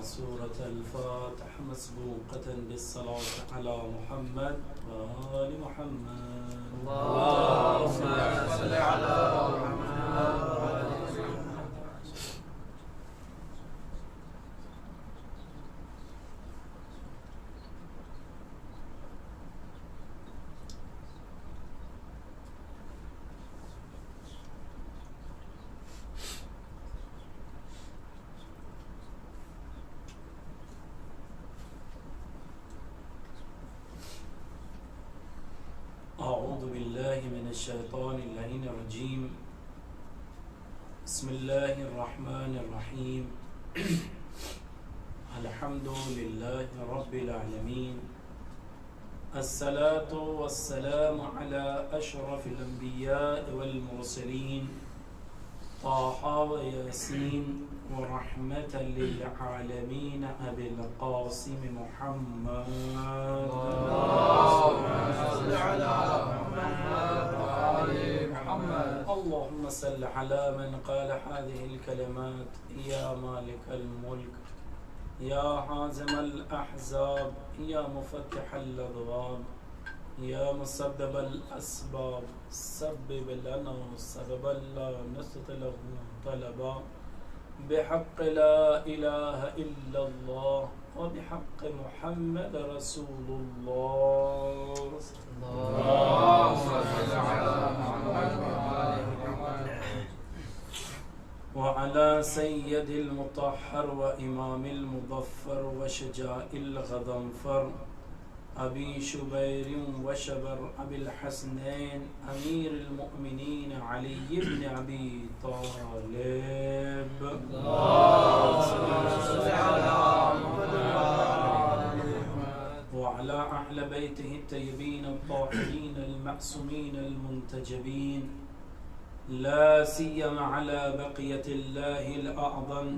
سورة الفاتحة مسبوقة بالصلاة على محمد وآل محمد. اللهم صل على محمد وعلى آل محمد. أعوذ بالله من الشيطان اللعين الرجيم. بسم الله الرحمن الرحيم. الحمد لله رب العالمين. الصلاة والسلام على أشرف الأنبياء والمرسلين طه وياسين ورحمة للعالمين أبي القاسم محمد. اللهم صل على محمد وآل محمد. اللهم صل على من قال هذه الكلمات: يا مالك الملك، يا حازم الأحزاب، يا مفتح الأبواب، يا مسبب الأسباب، سبب لنا سببا لا نسط له طلبا، بحق لا إله إلا الله وبحق محمد رسول الله. اللهم صل على محمد وآل محمد. وعلى سيد المطهر وإمام المظفر وشجاع الغضنفر أبي شبير وشبر أبي الحسنين أمير المؤمنين علي بن أبي طالب. اللهم صل على محمد وآل محمد. وعلى أهل بيته الطيبين الطاهرين المعصومين المنتجبين، لا سيما على بقية الله الأعظم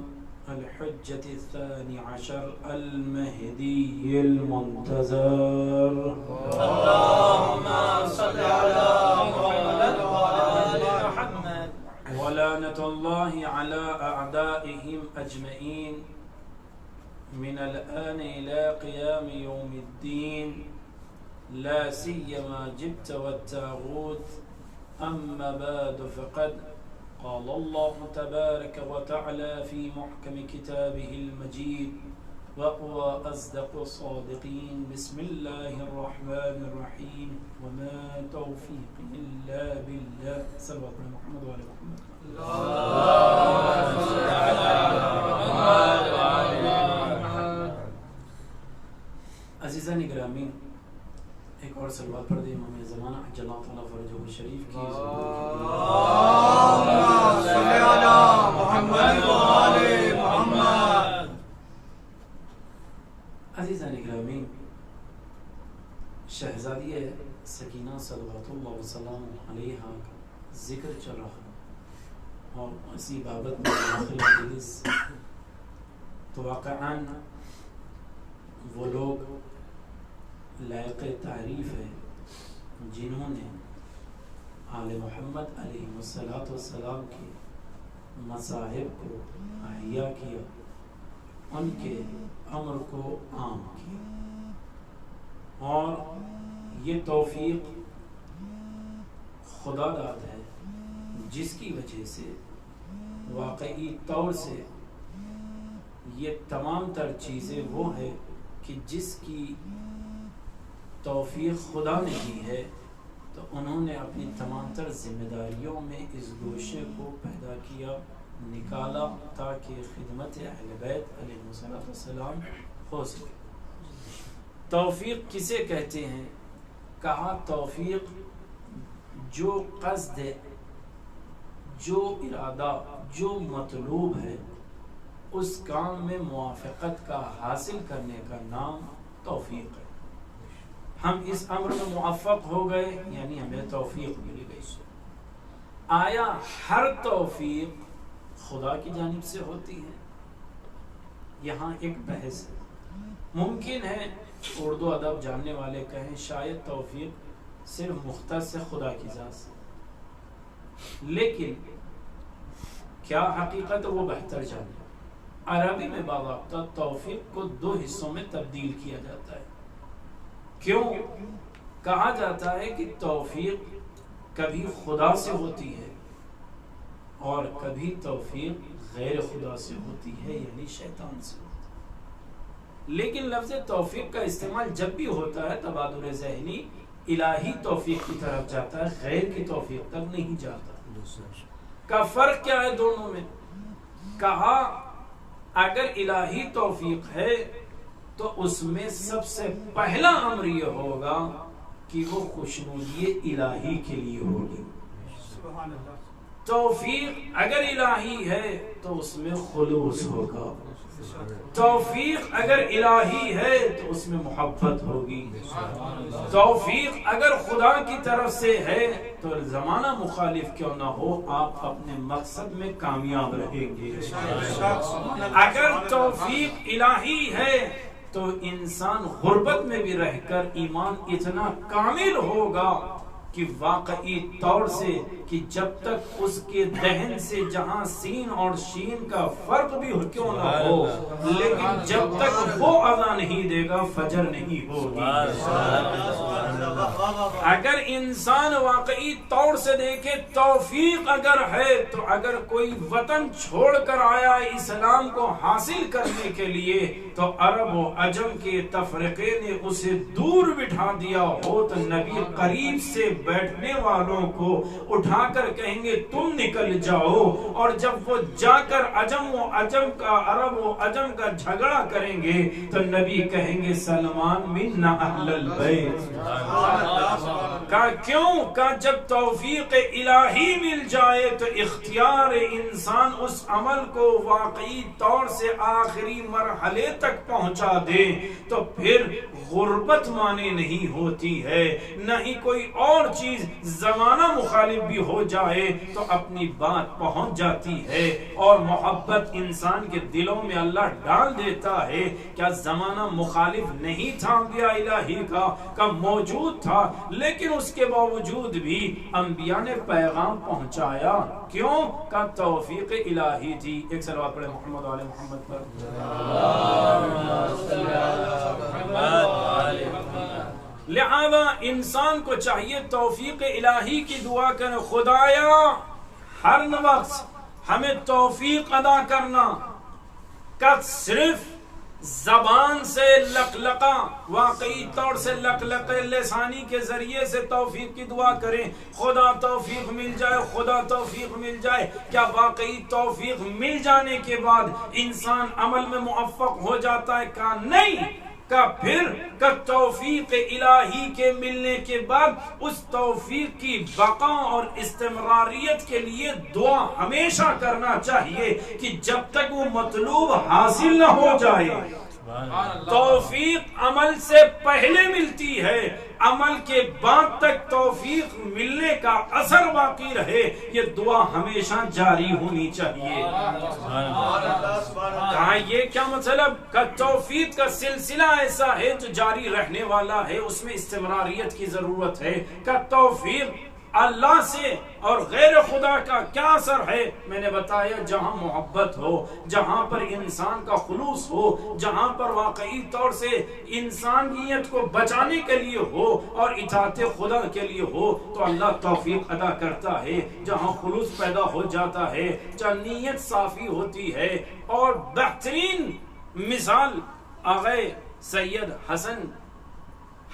الحجة الثاني عشر المهدي المنتظر. اللهم صل على محمد وآل محمد. ولعنة الله على أعدائهم أجمعين من الآن إلى قيام يوم الدين، لا سيما جبت والتاغوت. أما بعد، فقد قال الله تبارك وتعالى في محكم كتابه المجيد وهو أصدق الصادقين: بسم الله الرحمن الرحيم، وما توفيقي إلا بالله. صلوات محمد وعلى محمد. اللهم صل على محمد وآل محمد. عزیزان گرامی، ایک اور صلوات پڑھ دیں امام زمانہ عجل اللہ تعالیٰ فرجہ الشریف کی. اللهم صل على محمد وآل محمد. عزیزان گرامی، شہزادی سکینہ صلوات اللہ وسلام علیہا کا ذکر چل رہا اور اسی بابت میں داخل مجلس تو واقعاً وہ لوگ لائق تعریف ہے جنہوں نے آل محمد علیہ السلام کے مذاہب کو احیا کیا، ان کے امر کو عام کیا، اور یہ توفیق خدا داد ہے جس کی وجہ سے واقعی طور سے یہ تمام تر چیزیں وہ ہے کہ جس کی توفیق خدا نے دی ہے، تو انہوں نے اپنی تمام تر ذمہ داریوں میں اس گوشے کو پیدا کیا، نکالا، تاکہ خدمت اہل بیت علیہ السلام ہو سکے۔ توفیق کسے کہتے ہیں؟ کہا توفیق جو قصد ہے، جو ارادہ، جو مطلوب ہے، اس کام میں موافقت کا حاصل کرنے کا نام توفیق ہے۔ ہم اس امر میں موفق ہو گئے، یعنی ہمیں توفیق مل گئی۔ آیا ہر توفیق خدا کی جانب سے ہوتی ہے؟ یہاں ایک بحث ہے۔ ممکن ہے اردو ادب جاننے والے کہیں شاید توفیق صرف مختص ہے خدا کی ذات سے، لیکن کیا حقیقت وہ بہتر جانے۔ عربی میں باضابطہ توفیق کو دو حصوں میں تبدیل کیا جاتا ہے. کیوں؟ کہا جاتا ہے کہ توفیق کبھی خدا سے ہوتی ہے اور کبھی توفیق غیر خدا سے ہوتی ہے، یعنی شیطان سے ہوتی ہے. لیکن لفظ توفیق کا استعمال جب بھی ہوتا ہے تبادل ذہنی الہی توفیق کی طرف جاتا ہے، غیر کی توفیق تک نہیں جاتا. کا فرق کیا ہے دونوں میں؟ کہا اگر الہی توفیق ہے تو اس میں سب سے پہلا امر یہ ہوگا کہ وہ خوشنودی الہی کے لیے ہوگی. توفیق اگر الہی ہے تو اس میں خلوص ہوگا. توفیق اگر الہی ہے تو اس میں محبت ہوگی. توفیق اگر خدا کی طرف سے ہے تو زمانہ مخالف کیوں نہ ہو آپ اپنے مقصد میں کامیاب رہیں گے. اگر توفیق الہی ہے تو انسان غربت میں بھی رہ کر ایمان اتنا کامل ہوگا کہ واقعی طور سے کہ جب تک اس کے دہن سے جہاں سین اور شین کا فرق بھی کیوں نہ ہو، لیکن جب تک وہ اذان نہیں دے گا فجر نہیں ہوگی. اگر انسان واقعی طور سے دیکھے توفیق اگر ہے تو اگر کوئی وطن چھوڑ کر آیا اسلام کو حاصل کرنے کے لیے تو عرب و عجم کے تفرقے نے اسے دور بٹھا دیا ہو تو نبی قریب سے بیٹھنے والوں کو اٹھا کر کہیں گے تم نکل جاؤ، اور جب وہ جا کر عرب و عجم کا جھگڑا کریں گے تو نبی کہیں گے سلمان منا اہل البیت. کہا کیوں؟ کہا جب توفیق الہی مل جائے تو اختیار انسان اس عمل کو واقعی طور سے آخری مرحلے تک پہنچا دے تو پھر غربت مانے نہیں ہوتی ہے، نہ ہی کوئی اور چیز. زمانہ مخالف بھی ہو جائے تو اپنی بات پہنچ جاتی ہے، اور محبت انسان کے دلوں میں اللہ ڈال دیتا ہے. کیا زمانہ مخالف نہیں تھا انبیاء الہی کا موجود تھا، لیکن اس کے باوجود بھی انبیاء نے پیغام پہنچایا. کیوں؟ کہ توفیق الہی تھی. ایک صلوات پڑھے محمد علیہ محمد پر. لہذا انسان کو چاہیے توفیق الہی کی دعا کرے، خدایا ہر وقت ہمیں توفیق عطا کرنا. کہ صرف زبان سے لقلقہ، واقعی طور سے لقلقہ لسانی کے ذریعے سے توفیق کی دعا کریں، خدا توفیق مل جائے، خدا توفیق مل جائے. کیا واقعی توفیق مل جانے کے بعد انسان عمل میں موفق ہو جاتا ہے؟ کہا نہیں. کا پھر کہ توفیق الہی کے ملنے کے بعد اس توفیق کی بقا اور استمراریت کے لیے دعا ہمیشہ کرنا چاہیے کہ جب تک وہ مطلوب حاصل نہ ہو جائے. توفیق عمل سے پہلے ملتی ہے، عمل کے بعد تک توفیق ملنے کا اثر باقی رہے، یہ دعا ہمیشہ جاری ہونی چاہیے. کہا یہ کیا مطلب؟ کہ توفیق کا سلسلہ ایسا ہے جو جاری رہنے والا ہے، اس میں استمراریت کی ضرورت ہے. کہ توفیق اللہ سے اور غیر خدا کا کیا اثر ہے؟ میں نے بتایا جہاں محبت ہو، جہاں پر انسان کا خلوص ہو، جہاں پر واقعی طور سے انسانیت کو بچانے کے لیے ہو اور اطاعت خدا کے لیے ہو تو اللہ توفیق عطا کرتا ہے. جہاں خلوص پیدا ہو جاتا ہے، جہاں نیت صافی ہوتی ہے. اور بہترین مثال آغا سید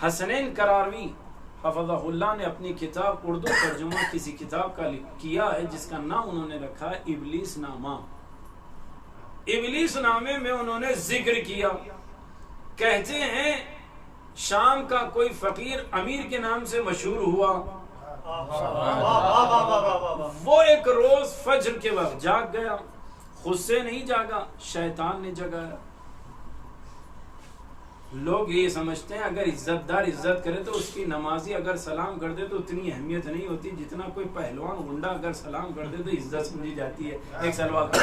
حسنین کراروی حفظہ اللہ نے اپنی کتاب اردو ترجمہ کسی کتاب کا کیا ہے جس کا نام انہوں نے رکھا ہے ابلیس نامہ. ابلیس نامے میں انہوں نے ذکر کیا، کہتے ہیں شام کا کوئی فقیر امیر کے نام سے مشہور ہوا. وہ ایک روز فجر کے وقت جاگ گیا، خود سے نہیں جاگا، شیطان نے جگایا. لوگ یہ سمجھتے ہیں اگر عزت دار عزت کرے تو اس کی نمازی اگر سلام کر دے تو اتنی اہمیت نہیں ہوتی جتنا کوئی پہلوان گنڈا اگر سلام کر دے تو عزت سمجھی جاتی ہے. ایک صلوات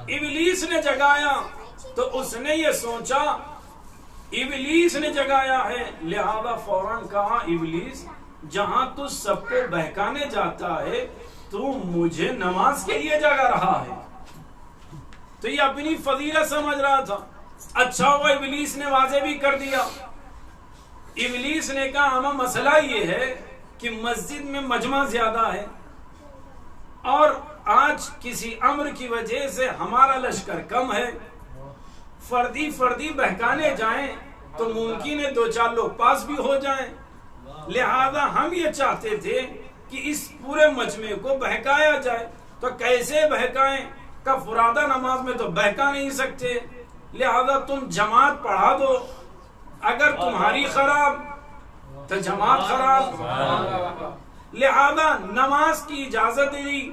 ابلیس نے جگایا تو اس نے یہ سوچا ابلیس نے جگایا ہے، لہذا فوراً کہا ابلیس جہاں تو سب کو بہکانے جاتا ہے تو مجھے نماز کے لیے جگا رہا ہے. تو یہ اپنی فضیلت سمجھ رہا تھا. اچھا ہوا ابلیس نے واضح بھی کر دیا. ابلیس نے کہا ہمیں مسئلہ یہ ہے کہ مسجد میں مجمع زیادہ ہے اور آج کسی امر کی وجہ سے ہمارا لشکر کم ہے. فردی فردی بہکانے جائیں تو ممکن ہے 2-4 لوگ پاس بھی ہو جائیں. لہذا ہم یہ چاہتے تھے کہ اس پورے مجمع کو بہکایا جائے. تو کیسے بہکائیں؟ کہ فرادہ نماز میں تو بہکا نہیں سکتے, لہذا تم جماعت پڑھا دو. اگر تمہاری خراب تو جماعت خراب, لہذا نماز کی اجازت دی.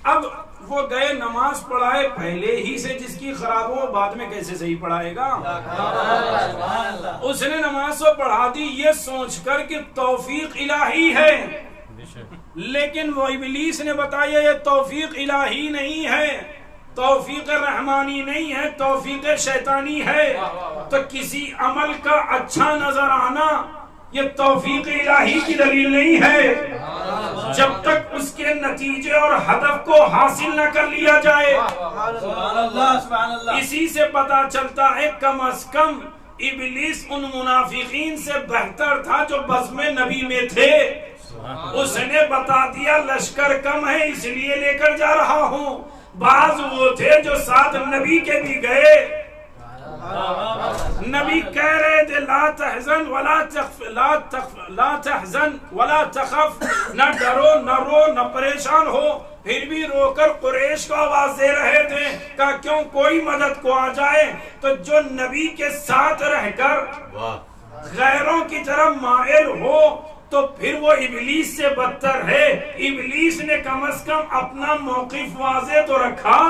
اب وہ گئے نماز پڑھائے, پہلے ہی سے جس کی خراب ہو بعد میں کیسے صحیح پڑھائے گا. اس نے نماز کو پڑھا دی یہ سوچ کر کہ توفیق الہی ہے, لیکن وہ ابلیس نے بتایا یہ توفیق الہی نہیں ہے, توفیق رحمانی نہیں ہے, توفیق شیطانی ہے. تو کسی عمل کا اچھا نظر آنا یہ توفیق الہی کی دلیل نہیں ہے جب تک اس کے نتیجے اور ہدف کو حاصل نہ کر لیا جائے. اسی سے پتا چلتا ہے کم از کم ابلیس ان منافقین سے بہتر تھا جو بزم نبی میں تھے. اس نے بتا دیا لشکر کم ہے اس لیے لے کر جا رہا ہوں. بعض وہ تھے جو ساتھ نبی کے بھی گئے, نبی کہہ رہے تھے لا تحزن ولا تخف, نہ ڈرو نہ رو نہ پریشان ہو, پھر بھی رو کر قریش کو آواز دے رہے تھے کہ کیوں کوئی مدد کو آ جائے. تو جو نبی کے ساتھ رہ کر غیروں کی طرف مائل ہو تو پھر وہ ابلیس سے بدتر ہے. ابلیس نے کم از کم اپنا موقف واضح تو رکھا.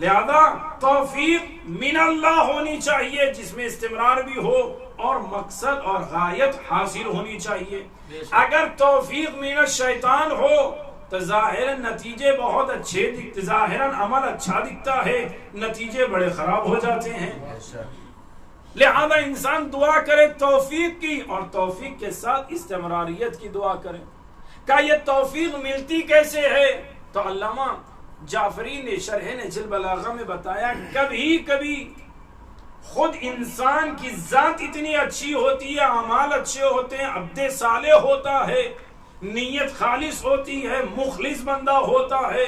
لہذا توفیق من اللہ ہونی چاہیے جس میں استمرار بھی ہو اور مقصد اور غایت حاصل ہونی چاہیے. اگر توفیق من الشیطان ہو تو ظاہراً نتیجے بہت اچھے دکھتے, ظاہراً عمل اچھا دکھتا ہے, نتیجے بڑے خراب ہو جاتے ہیں. لہذا انسان دعا کرے توفیق کی اور توفیق کے ساتھ استمراریت کی دعا کرے. کہ یہ توفیق ملتی کیسے ہے؟ تو علامہ جعفری نے شرح نہج البلاغہ میں بتایا کبھی کبھی خود انسان کی ذات اتنی اچھی ہوتی ہے, اعمال اچھے ہوتے ہیں, عبد صالح ہوتا ہے, نیت خالص ہوتی ہے, مخلص بندہ ہوتا ہے,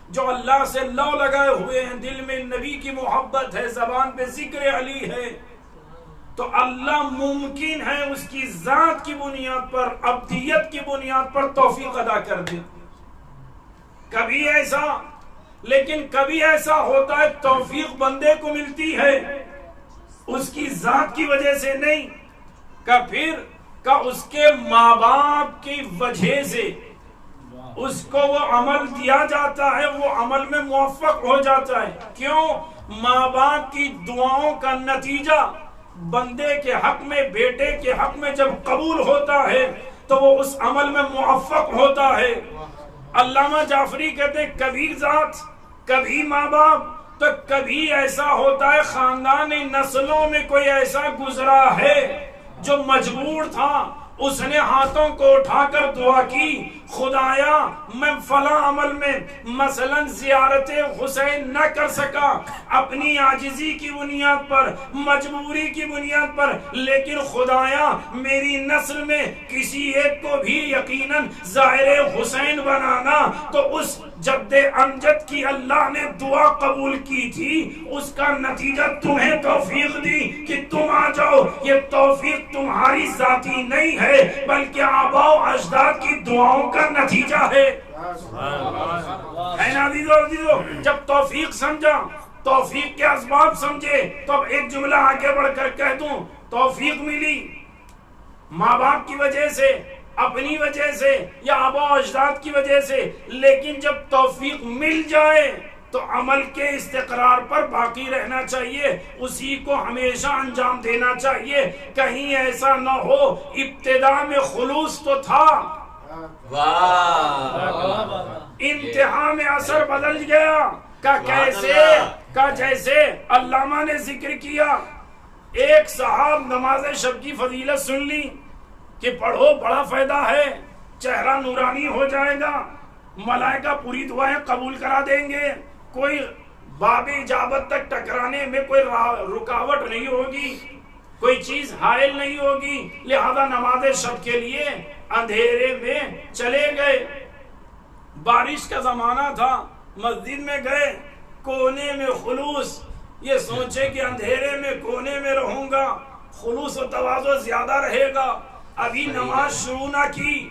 جو اللہ سے لو لگائے ہوئے ہیں, دل میں نبی کی محبت ہے, زبان پہ ذکر علی ہے, تو اللہ ممکن ہے اس کی ذات کی بنیاد پر, عبدیت کی بنیاد پر توفیق ادا کر دے. کبھی ایسا, لیکن کبھی ایسا ہوتا ہے توفیق بندے کو ملتی ہے اس کی ذات کی وجہ سے نہیں, کہ پھر کہ اس کے ماں باپ کی وجہ سے اس کو وہ عمل دیا جاتا ہے, وہ عمل میں موفق ہو جاتا ہے. کیوں؟ ماں باپ کی دعاؤں کا نتیجہ بندے کے حق میں, بیٹے کے حق میں جب قبول ہوتا ہے تو وہ اس عمل میں موفق ہوتا ہے. علامہ جعفری کہتے ہیں کبھی ذات, کبھی ماں باپ, تو کبھی ایسا ہوتا ہے خاندانی نسلوں میں کوئی ایسا گزرا ہے جو مجبور تھا, اس نے ہاتھوں کو اٹھا کر دعا کی خدایا میں فلاں عمل میں مثلا زیارت حسین نہ کر سکا اپنی عاجزی کی بنیاد پر, مجبوری کی بنیاد پر, لیکن خدایا میری نسل میں کسی ایک کو بھی یقیناً ظاہر حسین بنانا. تو اس جد امجد کی اللہ نے دعا قبول کی تھی, اس کا نتیجہ تمہیں توفیق دی کہ تم آ جاؤ. یہ توفیق تمہاری ذاتی نہیں ہے بلکہ آباء و اجداد کی دعاؤں کا نتیجہ ہے. عزیزو, جب توفیق سمجھا, توفیق کے اسباب سمجھے, تو اب ایک جملہ آگے بڑھ کر کہہ دوں, توفیق ملی ماں باپ کی وجہ سے, اپنی وجہ سے, یا آباء و اجداد کی وجہ سے, لیکن جب توفیق مل جائے تو عمل کے استقرار پر باقی رہنا چاہیے, اسی کو ہمیشہ انجام دینا چاہیے. کہیں ایسا نہ ہو ابتدا میں خلوص تو تھا, انتہا میں اثر بدل گیا. کا کیسے؟ کا جیسے علامہ نے ذکر کیا ایک صاحب نماز شب کی فضیلت سن لی کہ پڑھو بڑا فائدہ ہے، چہرہ نورانی ہو جائے گا، ملائکہ پوری دعائیں قبول کرا دیں گے، کوئی باب اجابت تک ٹکرانے میں کوئی رکاوٹ نہیں ہوگی، کوئی چیز حائل نہیں ہوگی، لہذا نماز شب کے لیے اندھیرے میں چلے گئے۔ بارش کا زمانہ تھا، مسجد میں گئے، کونے میں خلوص، یہ سوچے کہ اندھیرے میں کونے میں رہوں گا، خلوص و تواضع زیادہ رہے گا۔ ابھی نماز شروع نہ کی،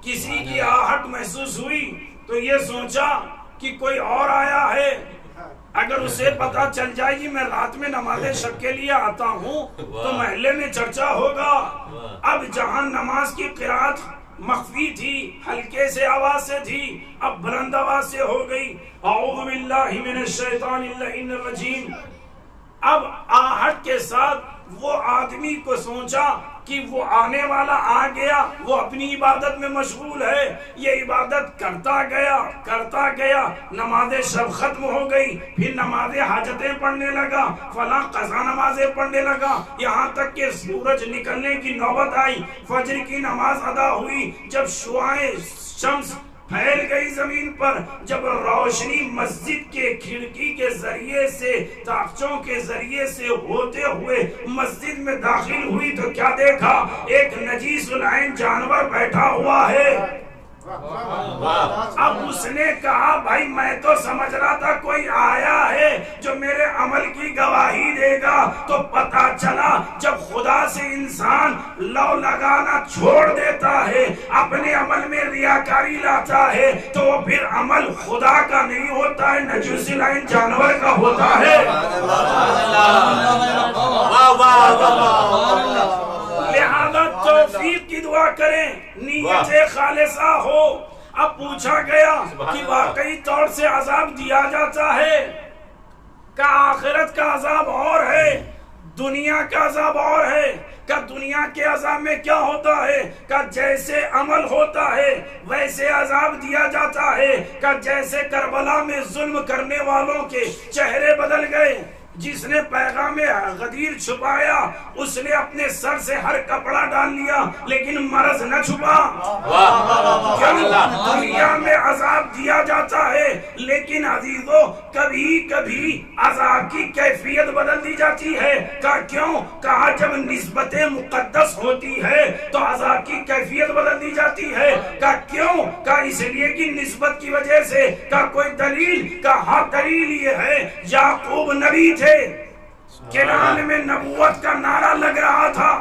کسی کی آہٹ محسوس ہوئی تو یہ سوچا کہ کوئی اور آیا ہے، اگر اسے پتا چل جائے گی میں رات میں نماز شب کے لیے آتا ہوں تو محلے میں چرچا ہوگا۔ اب جہاں نماز کی قرات مخفی تھی، ہلکے سے آواز سے تھی، اب بلند آواز سے ہو گئی، اعوذ باللہ من الشیطان اللعین الرجیم۔ اب آہٹ کے ساتھ وہ آدمی کو سوچا کہ وہ آنے والا آ گیا، وہ اپنی عبادت میں مشغول ہے، یہ عبادت کرتا گیا، نماز شب ختم ہو گئی، پھر نماز حاجتیں پڑھنے لگا، فلاں قضا نمازیں پڑھنے لگا، یہاں تک کہ سورج نکلنے کی نوبت آئی، فجر کی نماز ادا ہوئی۔ جب شعاعیں شمس پھیل گئی زمین پر، جب روشنی مسجد کے کھڑکی کے ذریعے سے، تاقچوں کے ذریعے سے ہوتے ہوئے مسجد میں داخل ہوئی تو کیا دیکھا؟ ایک نجیس العین جانور بیٹھا ہوا ہے۔ اب اس نے کہا بھائی میں تو سمجھ رہا تھا کوئی آیا ہے جو میرے عمل کی گواہی دے گا، تو پتا چلا جب خدا سے انسان لو لگانا چھوڑ دیتا ہے، اپنے عمل میں ریاکاری لاتا ہے، تو وہ پھر عمل خدا کا نہیں ہوتا ہے، نجوس العین جانور کا ہوتا ہے۔ لہذا توفیق کی دعا کریں، نیت خالصہ ہو۔ اب پوچھا گیا کہ واقعی طور سے عذاب دیا جاتا ہے کہ آخرت کا عذاب اور ہے، دنیا کا عذاب اور ہے؟ کہ دنیا کے عذاب میں کیا ہوتا ہے کہ جیسے عمل ہوتا ہے ویسے عذاب دیا جاتا ہے، کہ جیسے کربلا میں ظلم کرنے والوں کے چہرے بدل گئے، جس نے پیغام غدیر چھپایا اس نے اپنے سر سے ہر کپڑا ڈال لیا لیکن مرض نہ چھپا۔ دنیا میں عذاب دیا جاتا ہے لیکن عزیزو کبھی کبھی عذاب کی کیفیت بدل دی جاتی ہے۔ کہا کیوں؟ کہا جب نسبت مقدس ہوتی ہے تو عذاب کی کیفیت بدل دی جاتی ہے۔ کہا کیوں؟ کہا اس لیے کہ نسبت کی وجہ سے۔ کہا کوئی دلیل؟ کہا ہاں دلیل یہ ہے، یعقوب نبی تھے، کنعان میں نبوت کا نعرہ لگ رہا تھا،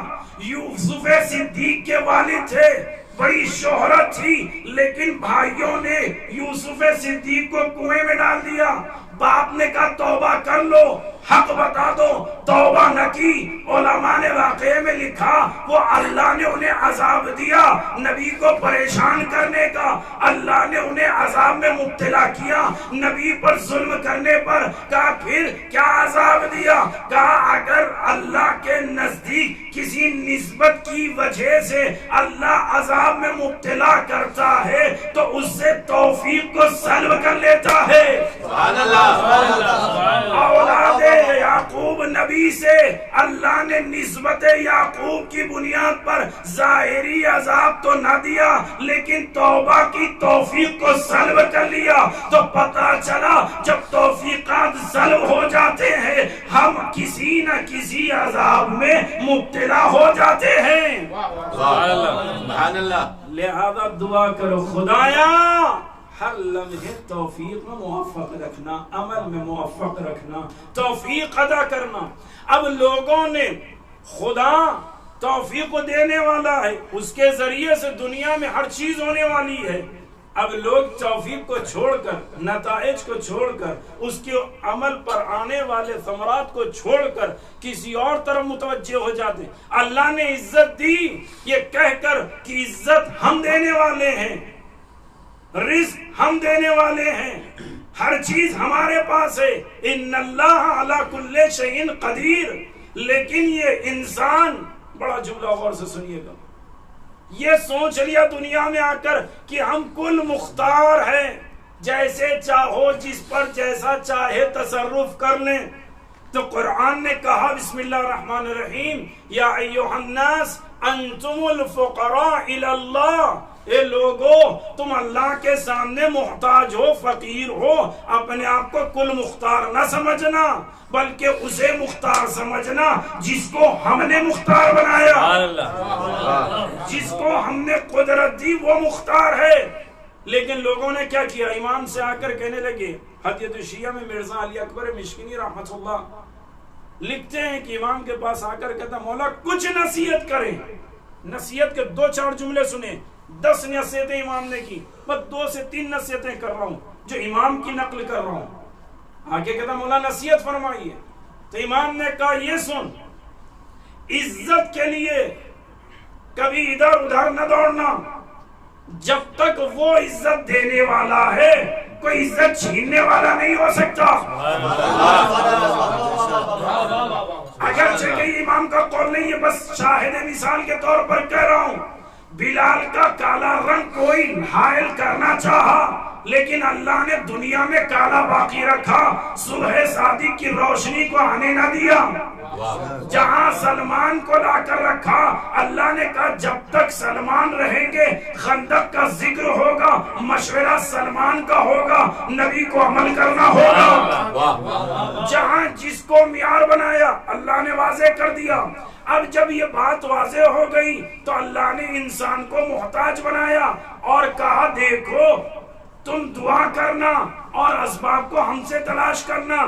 یوسف صدیق کے والد تھے، بڑی شہرت تھی، لیکن بھائیوں نے یوسف صدیق کو کنویں میں ڈال دیا۔ باپ نے کہا توبہ کر لو، حق بتا دو، توبہ نہ کی۔ علماء نے واقعے میں لکھا وہ اللہ نے انہیں عذاب دیا نبی کو پریشان کرنے کا، اللہ نے انہیں عذاب میں مبتلا کیا نبی پر ظلم کرنے پر۔ کہا پھر کیا عذاب دیا؟ کہا اگر اللہ کے نزدیک کسی نسبت کی وجہ سے اللہ عذاب میں مبتلا کرتا ہے تو اس سے توفیق کو سلب کر لیتا ہے۔ سبحان اللہ۔ اولاد یعقوب نبی سے اللہ نے نسبت یعقوب کی بنیاد پر ظاہری عذاب تو نہ دیا لیکن توبہ کی توفیق کو سلب کر لیا۔ تو پتا چلا جب توفیقات سلب ہو جاتے ہیں ہم کسی نہ کسی عذاب میں مبتلا ہو جاتے ہیں۔ سبحان اللہ۔ لہذا دعا کرو خدایا ہر لمحے توفیق میں موفق رکھنا، عمل میں موفق رکھنا، توفیق ادا کرنا۔ اب لوگوں نے خدا توفیق کو دینے والا ہے، اس کے ذریعے سے دنیا میں ہر چیز ہونے والی ہے۔ اب لوگ توفیق کو چھوڑ کر، نتائج کو چھوڑ کر، اس کے عمل پر آنے والے ثمرات کو چھوڑ کر کسی اور طرف متوجہ ہو جاتے ہیں۔ اللہ نے عزت دی یہ کہہ کر کہ عزت ہم دینے والے ہیں، رزق ہم دینے والے ہیں، ہر چیز ہمارے پاس ہے، ان اللہ علی کل شیء قدیر۔ لیکن یہ انسان، بڑا جملہ غور سے سنیے گا، یہ سوچ لیا دنیا میں آ کر کہ ہم کل مختار ہیں، جیسے چاہو جس پر جیسا چاہے تصرف کر لیں، تو قرآن نے کہا بسم اللہ الرحمن الرحیم یا ایھا الناس انتم الفقراء الی اللہ، اے لوگو تم اللہ کے سامنے محتاج ہو، فقیر ہو، اپنے آپ کو کل مختار نہ سمجھنا بلکہ اسے مختار سمجھنا جس کو ہم نے مختار بنایا، جس کو ہم نے قدرت دی وہ مختار ہے۔ لیکن لوگوں نے کیا کیا؟ امام سے آ کر کہنے لگے، حدیث شیعہ میں مرزا علی اکبر مشکنی رحمۃ اللہ لکھتے ہیں کہ امام کے پاس آ کر کہتا مولا کچھ نصیحت کریں۔ نصیحت کے 2-4 جملے سنے، 10 نصیحتیں امام نے کی، بس 2 سے 3 نصیحتیں کر رہا ہوں جو امام کی نقل کر رہا ہوں۔ آگے کہتا مولا نصیحت فرمائیے، تو امام نے کہا یہ سن، عزت کے لیے کبھی ادھر ادھر نہ دوڑنا، جب تک وہ عزت دینے والا ہے کوئی عزت چھیننے والا نہیں ہو سکتا۔ اگرچہ کہ امام کا قول نہیں ہے، بس شاہد مثال کے طور پر کہہ رہا ہوں، بلال کا کالا رنگ کوئی حائل کرنا چاہا لیکن اللہ نے دنیا میں کالا باقی رکھا، صبح صادق کی روشنی کو آنے نہ دیا۔ جہاں سلمان کو لا کر رکھا، اللہ نے کہا جب تک سلمان رہیں گے خندق کا ذکر ہوگا، مشورہ سلمان کا ہوگا، نبی کو عمل کرنا ہوگا۔ جہاں جس کو معیار بنایا اللہ نے واضح کر دیا۔ اب جب یہ بات واضح ہو گئی تو اللہ نے انسان کو محتاج بنایا اور کہا دیکھو تم دعا کرنا اور اسباب کو ہم سے تلاش کرنا۔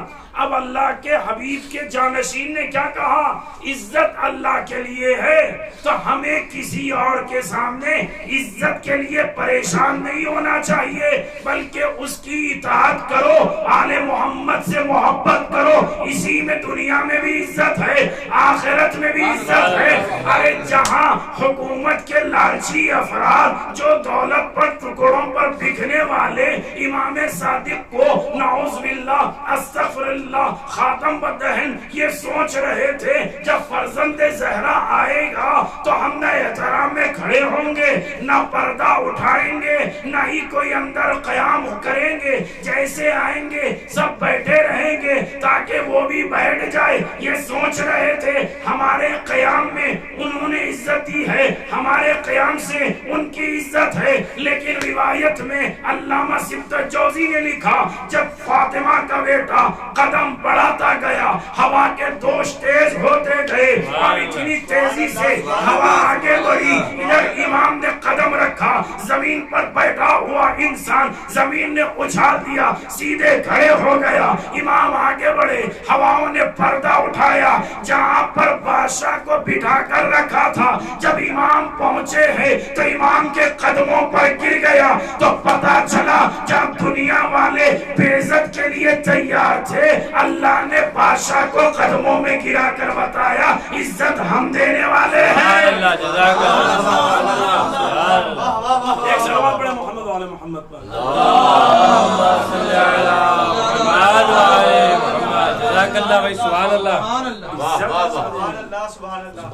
اب اللہ کے حبیب کے جانشین نے کیا کہا؟ عزت اللہ کے لیے ہے تو ہمیں کسی اور کے سامنے عزت کے لیے پریشان نہیں ہونا چاہیے بلکہ اس کی اطاعت کرو، آل محمد سے محبت کرو، اسی میں دنیا میں بھی عزت ہے، آخرت میں بھی عزت ہے۔ ارے جہاں حکومت کے لالچی افراد جو دولت پر ٹکڑوں پر بکنے والے امام صادق کو نعوذ باللہ استغفر اللہ خاتم بدہن یہ سوچ رہے تھے جب فرزند زہرا آئے گا تو ہم نہ احترام میں کھڑے ہوں گے، نہ پردہ اٹھائیں گے، نہ ہی کوئی اندر قیام کریں گے، جیسے آئیں گے سب بیٹھے رہیں گے تاکہ وہ بھی بیٹھ جائے۔ یہ سوچ رہے تھے ہمارے قیام میں انہوں نے عزت دی ہے، ہمارے قیام سے ان کی عزت ہے۔ لیکن روایت میں علامہ سبت جوزی نے لکھا جب فاطمہ کا بیٹا قدم بڑھاتا گیا ہوا کے دوش تیز ہوتے گئے اور اتنی تیزی سے ہوا آگے بڑھی، ادھر امام نے قدم رکھا، زمین پر بیٹھا ہوا انسان زمین نے اچھال دیا، سیدھے کھڑے ہو گیا۔ امام آگے بڑھے، ہواؤں نے پردہ اٹھایا، جہاں پر بادشاہ کو بٹھا کر رکھا تھا جب امام پہنچے ہیں تو امام کے قدموں پر گر گیا۔ تو پتا چلا جب دنیا والے بے عزت کے لیے تیار تھے اللہ نے بادشاہ کو قدموں میں گرا کر بتایا عزت ہم دینے والے ہیں۔ ایک صلوات پڑھیں محمد وعلی محمد پر۔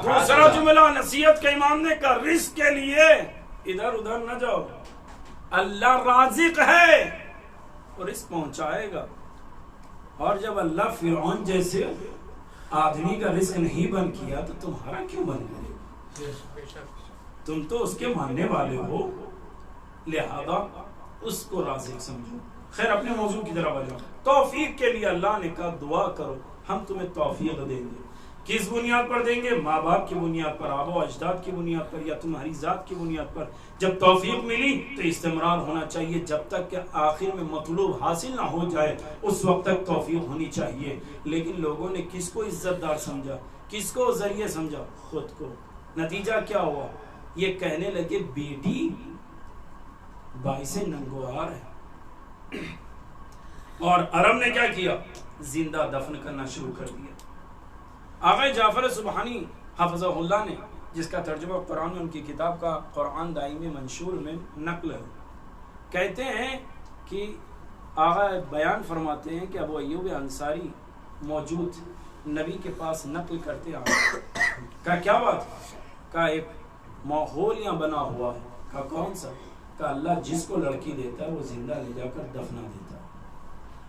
دوسرا جملہ نصیحت کا امام نے کہا رزق کے لیے ادھر ادھر نہ جاؤ، اللہ رازق ہے اور رزق پہنچائے گا۔ اور جب اللہ فرعون جیسے آدمی کا رزق نہیں بند کیا تو تمہارا کیوں بند کرے؟ تم تو اس کے ماننے والے ہو، لہذا اس کو رازق سمجھو۔ خیر اپنے موضوع کی طرف آ جاؤ۔ توفیق کے لیے اللہ نے کہا دعا کرو، ہم تمہیں توفیق دیں گے۔ کس بنیاد پر دیں گے؟ ماں باپ کی بنیاد پر، آبا و اجداد کی بنیاد پر، یا تمہاری ذات کی بنیاد پر۔ جب توفیق ملی تو استمرار ہونا چاہیے، جب تک کہ آخر میں مطلوب حاصل نہ ہو جائے اس وقت تک توفیق ہونی چاہیے۔ لیکن لوگوں نے کس کو عزت دار سمجھا، کس کو ذریعے سمجھا؟ خود کو۔ نتیجہ کیا ہوا؟ یہ کہنے لگے بیٹی باعث ننگوار ہے، اور عرب نے کیا کیا؟ زندہ دفن کرنا شروع کر دیا۔ آقا جعفر سبحانی حفظہ اللہ نے، جس کا ترجمہ قرآن میں ان کی کتاب کا قرآن دائمی منشور میں نقل ہے، کہتے ہیں کہ آقا بیان فرماتے ہیں کہ ابو ایوب انصاری موجود نبی کے پاس نقل کرتے آئے۔ کہا کیا بات؟ کہا ایک ماحول یہاں بنا ہوا ہے۔ کہا کون سا؟ کہا اللہ جس کو لڑکی دیتا ہے وہ زندہ لے جا کر دفنا دیتا ہے۔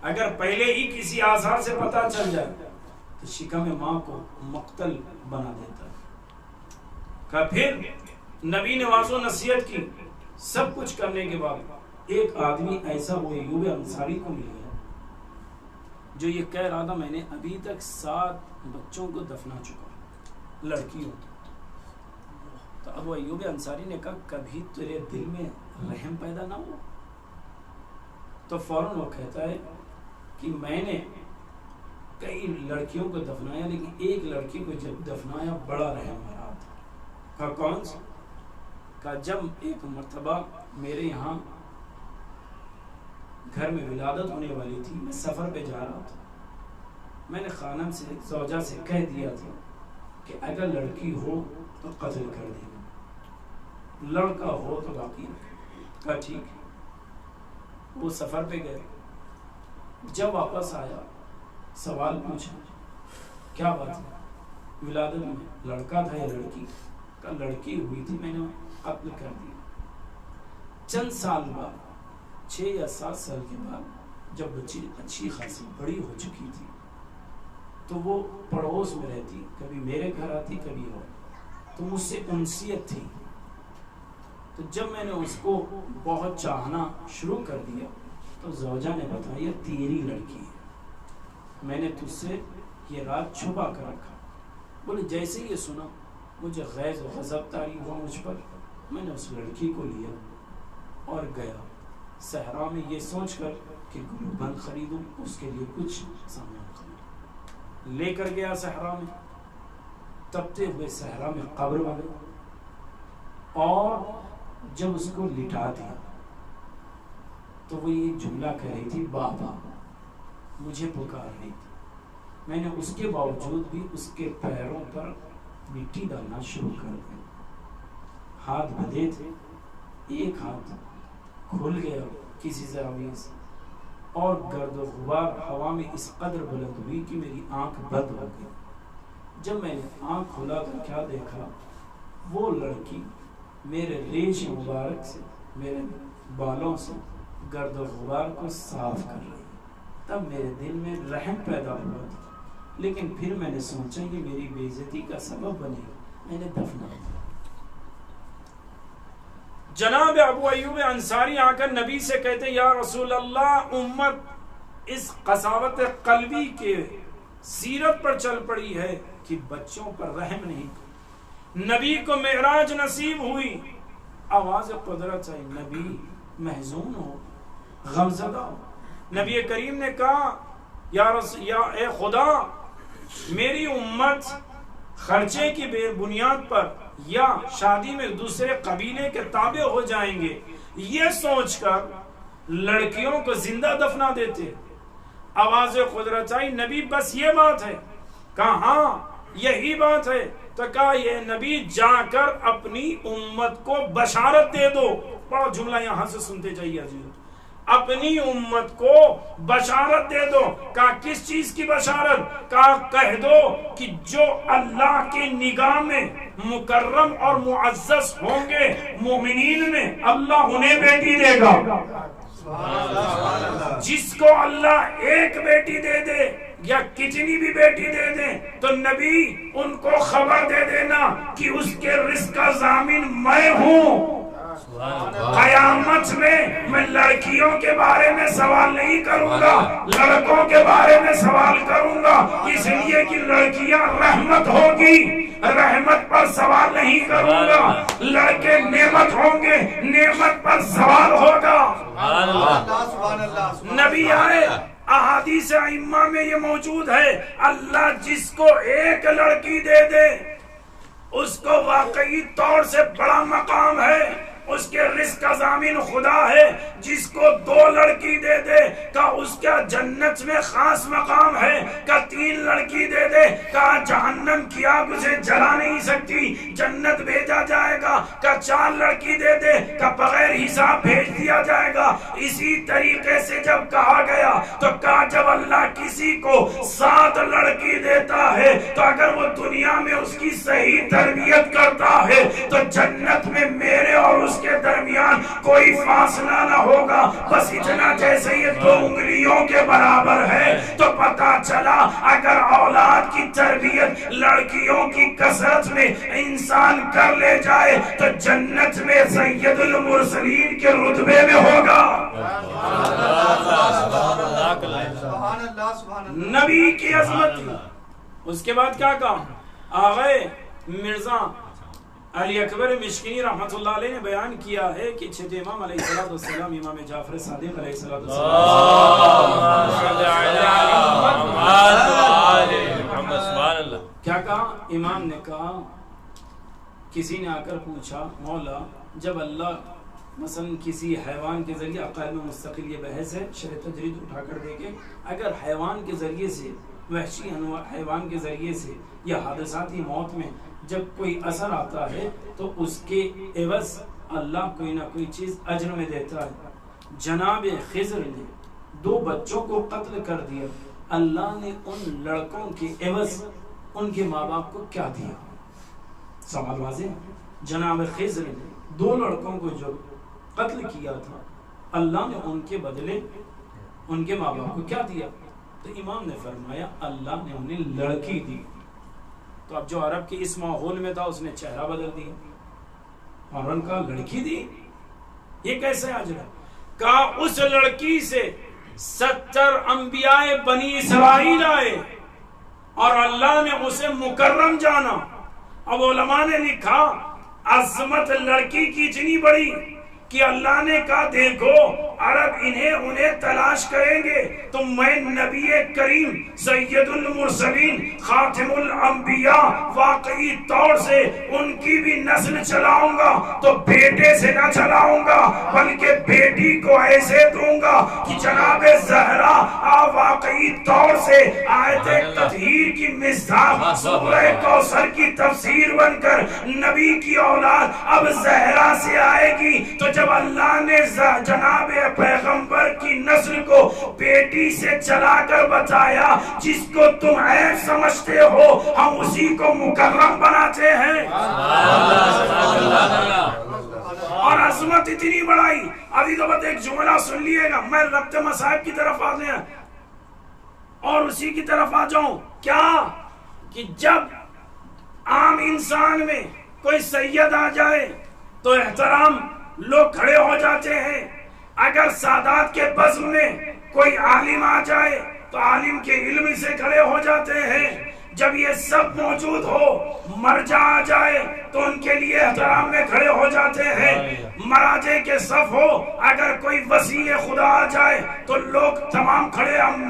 اگر پہلے ہی کسی آثار سے پتہ چل جائے تو شکم ماں کو مقتل بنا دیتا ہے. کہ پھر نبی نے واضح نصیحت کی. سب کچھ کرنے کے بعد ایک آدمی ایسا وہ ایوب انصاری کو مل گیا جو یہ کہہ رہا تھا میں نے ابھی تک 7 بچوں کو دفنا چکا لڑکیوں. تو اب وہ ایوب انصاری نے کہا کبھی تیرے دل میں رحم پیدا نہ ہوا؟ تو فوراً وہ کہتا ہے کہ میں نے کئی لڑکیوں کو دفنایا لیکن ایک لڑکی کو جب دفنایا بڑا رحم آ رہا تھا. کہا کون سی؟ کہا جب ایک مرتبہ میرے یہاں گھر میں ولادت ہونے والی تھی، میں سفر پہ جا رہا تھا، میں نے خانم سے زوجہ سے کہہ دیا تھا کہ اگر لڑکی ہو تو قتل کر دینا، لڑکا ہو تو باقی رکھے. کہا ٹھیک. وہ سفر پہ گئے. جب واپس آیا سوال پوچھا کیا بات ہے؟ ولادت میں لڑکا تھا یا لڑکی؟ کہا لڑکی ہوئی تھی، میں نے قتل کر دیا. چند سال بعد 6 یا 7 سال کے بعد جب بچی اچھی خاصی بڑی ہو چکی تھی تو وہ پڑوس میں رہتی، کبھی میرے گھر آتی کبھی اور، تو مجھ سے انسیت تھی. تو جب میں نے اس کو بہت چاہنا شروع کر دیا تو زوجہ نے بتایا تیری لڑکی ہے، میں نے تجھ سے یہ رات چھپا کر رکھا. بولے جیسے یہ سنا مجھے غیظ و غضب طاری ہوا مجھ پر. میں نے اس لڑکی کو لیا اور گیا صحرا میں یہ سوچ کر کہ گلوبند خریدوں، اس کے لیے کچھ سامان خریدوں. لے کر گیا صحرا میں. تپتے ہوئے صحرا میں قبر بنے اور جب اس کو لٹا دیا تو وہ یہ جملہ کہہ رہی تھی بابا، مجھے پکار رہی تھی. میں نے اس کے باوجود بھی اس کے پیروں پر مٹی ڈالنا شروع کر دیا. ہاتھ بدے تھے، ایک ہاتھ کھل گیا کسی زاویے سے اور گرد و غبار ہوا میں اس قدر بلند ہوئی کہ میری آنکھ بند ہو گئی. جب میں نے آنکھ کھولا تو کیا دیکھا، وہ لڑکی میرے ریش مبارک سے، میرے بالوں سے گرد و غبار کو صاف کر رہی. تب میرے دل میں رحم پیدا ہوا تھا، لیکن پھر میں نے سوچا یہ میری بے عزتی کا سبب بنے گا، میں نے دفنا دیا. جناب ابو ایوب انصاری آ کر نبی سے کہتے یا رسول اللہ، امت اس قساوت قلبی کے سیرت پر چل پڑی ہے کہ بچوں پر رحم نہیں. نبی کو معراج نصیب ہوئی، آواز قدرت آئی، نبی محزون ہو، غمزدہ ہو. نبی کریم نے کہا یا اے خدا، میری امت خرچے کی بے بنیاد پر یا شادی میں دوسرے قبیلے کے تابع ہو جائیں گے، یہ سوچ کر لڑکیوں کو زندہ دفنا دیتے. آواز قدرت آئی، نبی بس یہ بات ہے؟ کہا ہاں یہی بات ہے. تو کہا یہ نبی جا کر اپنی امت کو بشارت دے دو. بڑا جملہ یہاں سے سنتے جائیے عزیز، اپنی امت کو بشارت دے دو. کہا کس چیز کی بشارت؟ کہا کہہ دو کہ جو اللہ کی نگاہ میں مکرم اور معزز ہوں گے مومنین میں، اللہ انہیں بیٹی دے گا. جس کو اللہ ایک بیٹی دے دے یا کتنی بھی بیٹی دے دیں تو نبی ان کو خبر دے دینا کہ اس کے رزق کا ضامن میں ہوں. قیامت میں لڑکیوں کے بارے میں سوال نہیں کروں گا، لڑکوں کے بارے میں سوال کروں گا، اس لیے کہ لڑکیاں رحمت ہوگی، رحمت پر سوال نہیں کروں گا. لڑکے نعمت ہوں گے، نعمت پر سوال ہوگا. نبی آئے، احادیث ائمہ میں یہ موجود ہے، اللہ جس کو ایک لڑکی دے دے اس کو واقعی طور سے بڑا مقام ہے، اس کے رزق کا ضامن خدا ہے. جس کو 2 لڑکی دے دے کہ اس کا جنت میں خاص مقام ہے، کہ 3 لڑکی دے دے کہ جہنم کی آگ اسے جلا نہیں سکتی، جنت بھیجا جائے گا، کہ 4 لڑکی دے دے کہ بغیر حساب بھیج دیا جائے گا. اسی طریقے سے جب کہا گیا تو کہا جب اللہ کسی کو 7 لڑکی دیتا ہے تو اگر وہ دنیا میں اس کی صحیح تربیت کرتا ہے تو جنت میں میرے اور اس اس کے درمیان کوئی فاصلہ نہ ہوگا، بس اتنا جیسے یہ 2 انگلیوں کے برابر ہے، تو پتا چلا اگر اولاد کی تربیت لڑکیوں کی کثرت میں انسان کر لے جائے تو جنت میں سید المرسلین کے رتبے میں ہوگا۔ نبی کی عظمت تھی۔ اس کے بعد کیا کہا؟ آغا مرزا علی اکبر مشکنی رحمت اللہ علیہ نے بیان کیا ہے کہ چھٹے امام علیہ السلام امام جعفر صادق علیہ السلام کیا کہا؟ امام نے کہا، کسی نے آ کر پوچھا مولا جب اللہ مثلا کسی حیوان کے ذریعے، عقائد میں مستقل یہ بحث ہے، شرح تجرید اٹھا کر دیکھیں، اگر حیوان کے ذریعے سے، وحشی حیوان کے ذریعے سے یا حادثاتی موت میں جب کوئی اثر آتا ہے تو اس کے عوض اللہ کوئی نہ کوئی چیز اجر میں دیتا ہے۔ جناب خضر نے 2 بچوں کو قتل کر دیا، اللہ نے ان لڑکوں کے عوض ان کے ماں باپ کو کیا دیا؟ سوال واضح۔ جناب خضر نے 2 لڑکوں کو جو قتل کیا تھا، اللہ نے ان کے بدلے ان کے ماں باپ کو کیا دیا؟ تو امام نے فرمایا اللہ نے انہیں لڑکی دی۔ تو اب جو عرب کے اس ماحول میں تھا اس نے چہرہ بدل دیا اور ان کا لڑکی دی، یہ کیسے اجر ہے؟ کہا اس لڑکی سے 70 انبیاء بنی اسرائیل آئے اور اللہ نے اسے مکرم جانا۔ اب علماء نے لکھا عظمت لڑکی کی اتنی بڑی کہ اللہ نے کہا دیکھو عرب انہیں تلاش کریں گے تو میں نبی کریم سید المرسلین خاتم الانبیاء واقعی طور سے ان کی بھی نسل چلاؤں گا، تو بیٹے سے نہ چلاؤں گا بلکہ بیٹی کو ایسے دوں گا کہ جناب زہرا واقعی طور سے آیت تطہیر کی مصداق سورہ کوثر کی تفسیر بن کر نبی کی اولاد اب زہرا سے آئے گی۔ تو جب اللہ نے جناب پیغمبر کی نسل کو بیٹی سے چلا کر بتایا، جس کو تم عیب سمجھتے ہو ہم اسی کو مکرم بناتے ہیں۔ اور عظمت اتنی بڑائی۔ ابھی تو بات ایک جملہ سن لیے گا، میں ربط مصائب کی طرف آ گیا اور اسی کی طرف آ جاؤں۔ کیا کہ جب عام انسان میں کوئی سید آ جائے تو احترام لوگ کھڑے ہو جاتے ہیں، اگر سادات کے بزم میں کوئی عالم آ جائے تو عالم کے علم سے کھڑے ہو جاتے ہیں، جب یہ سب موجود ہو مرجع آ جائے تو ان کے لیے احترام میں کھڑے ہو جاتے ہیں، مراجع کے صف ہو اگر کوئی وسیع خدا آ جائے تو لوگ تمام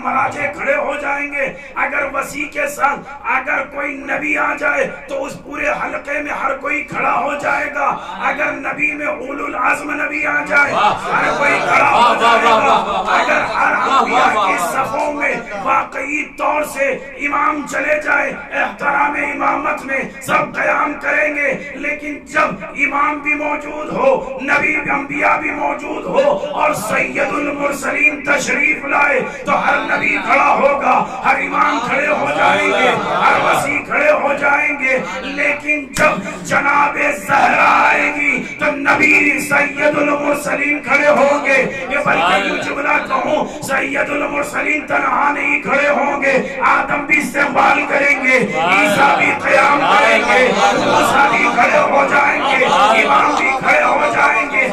مراجع کھڑے ہو جائیں گے، اگر وسیع کے ساتھ اگر کوئی نبی آ جائے تو اس پورے حلقے میں ہر کوئی کھڑا ہو جائے گا، اگر نبی میں اولو العزم نبی آ جائے ہر کوئی کھڑا ہو جائے گا، اگر ہر انبیاء کے صفوں میں واقعی طور سے امام چلے جائے احترام امامت میں سب قیام کریں گے، لیکن جب امام بھی موجود ہو، نبی انبیاء بھی موجود ہو اور سید المرسلین تشریف لائے تو ہر نبی کھڑا ہوگا، ہر امام کھڑے ہو جائیں گے، ہر وسیع کھڑے ہو جائیں گے، لیکن جب جناب زہرا آئے گی تو نبی سید المرسلین کھڑے ہوں گے۔ یہ بلکہ یہ جملہ کہوں سید المرسلین تنہا نہیں کھڑے ہوں گے، آدم بھی استقبال کریں گے، عیسیٰ بھی قیام کریں گے، موسیٰ بھی کھڑے ہو جائیں گے، امام بھی کھڑے ہو جائیں گے۔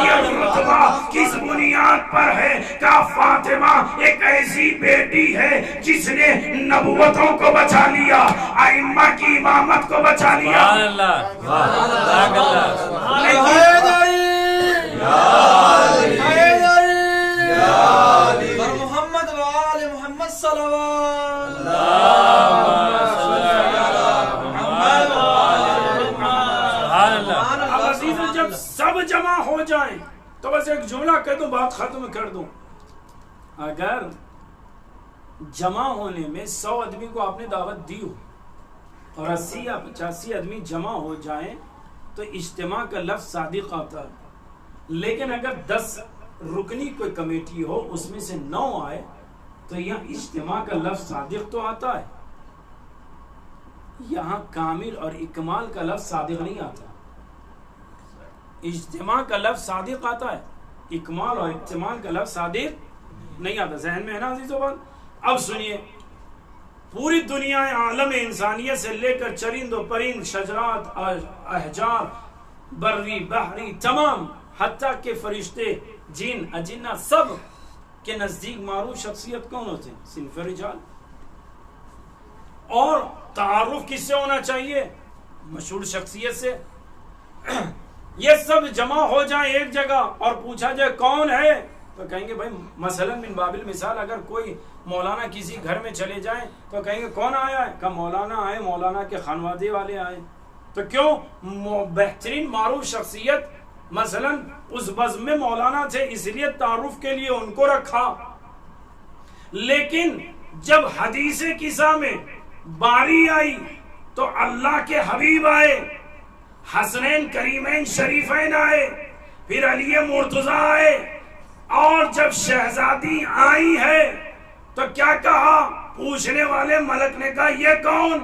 یہ رتبہ کس بنیاد پر ہے؟ کہ فاطمہ ایک ایسی بیٹی ہے جس نے نبوتوں کو بچا لیا، ائمہ کی امامت کو بچا لیا۔ محمد وآل محمد صلوات جب سب جمع ہو جائیں تو بس ایک جملہ کہہ دوں بات ختم کر دوں۔ اگر جمع ہونے میں 100 آدمی کو آپ نے دعوت دی ہو اور 80 یا 85 آدمی جمع ہو جائیں تو اجتماع کا لفظ صادق آتا ہے، لیکن اگر 10 رکنی کوئی کمیٹی ہو اس میں سے 9 آئے تو یہاں اجتماع کا لفظ صادق تو آتا ہے، یہاں کامل اور اکمال کا لفظ صادق نہیں آتا۔ اجتماع کا لفظ صادق آتا ہے، اکمال اور اکتمال کا لفظ صادق نہیں آتا. ذہن میں ہے نا عزیزو بات؟ اب سنیے، پوری دنیا عالم انسانیت سے لے کر چرند و پرند، شجرات، احجار، بری بحری، تمام حتیٰ کہ فرشتے، جن، اجنہ، سب کے نزدیک معروف شخصیت کون ہوتے ہیں؟ صنف رجال. اور تعارف کس سے ہونا چاہیے؟ مشہور شخصیت سے. یہ سب جمع ہو جائیں ایک جگہ اور پوچھا جائے کون ہے، تو کہیں گے بھائی مثلا من باب المثال اگر کوئی مولانا کسی گھر میں چلے جائیں تو کہیں گے کون آیا ہے؟ کہ مولانا آئے، مولانا کے خانوادے والے آئے. تو کیوں؟ بہترین معروف شخصیت مثلا اس بزم میں مولانا تھے، اس لیے تعارف کے لیے ان کو رکھا. لیکن جب حدیث قصہ میں باری آئی تو اللہ کے حبیب آئے، حسنین کریمین شریفین آئے، پھر علی مرتضی آئے، اور جب شہزادی آئی ہے تو کیا کہا؟ پوچھنے والے ملک نے کہا یہ کون؟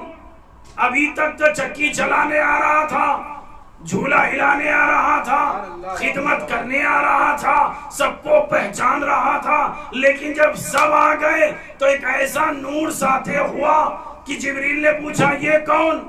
ابھی تک تو چکی چلانے آ رہا تھا، جھولا ہلانے آ رہا تھا، خدمت کرنے آ رہا تھا، سب کو پہچان رہا تھا، لیکن جب سب آ گئے تو ایک ایسا نور ساتھ ہوا کہ جبریل نے پوچھا یہ کون؟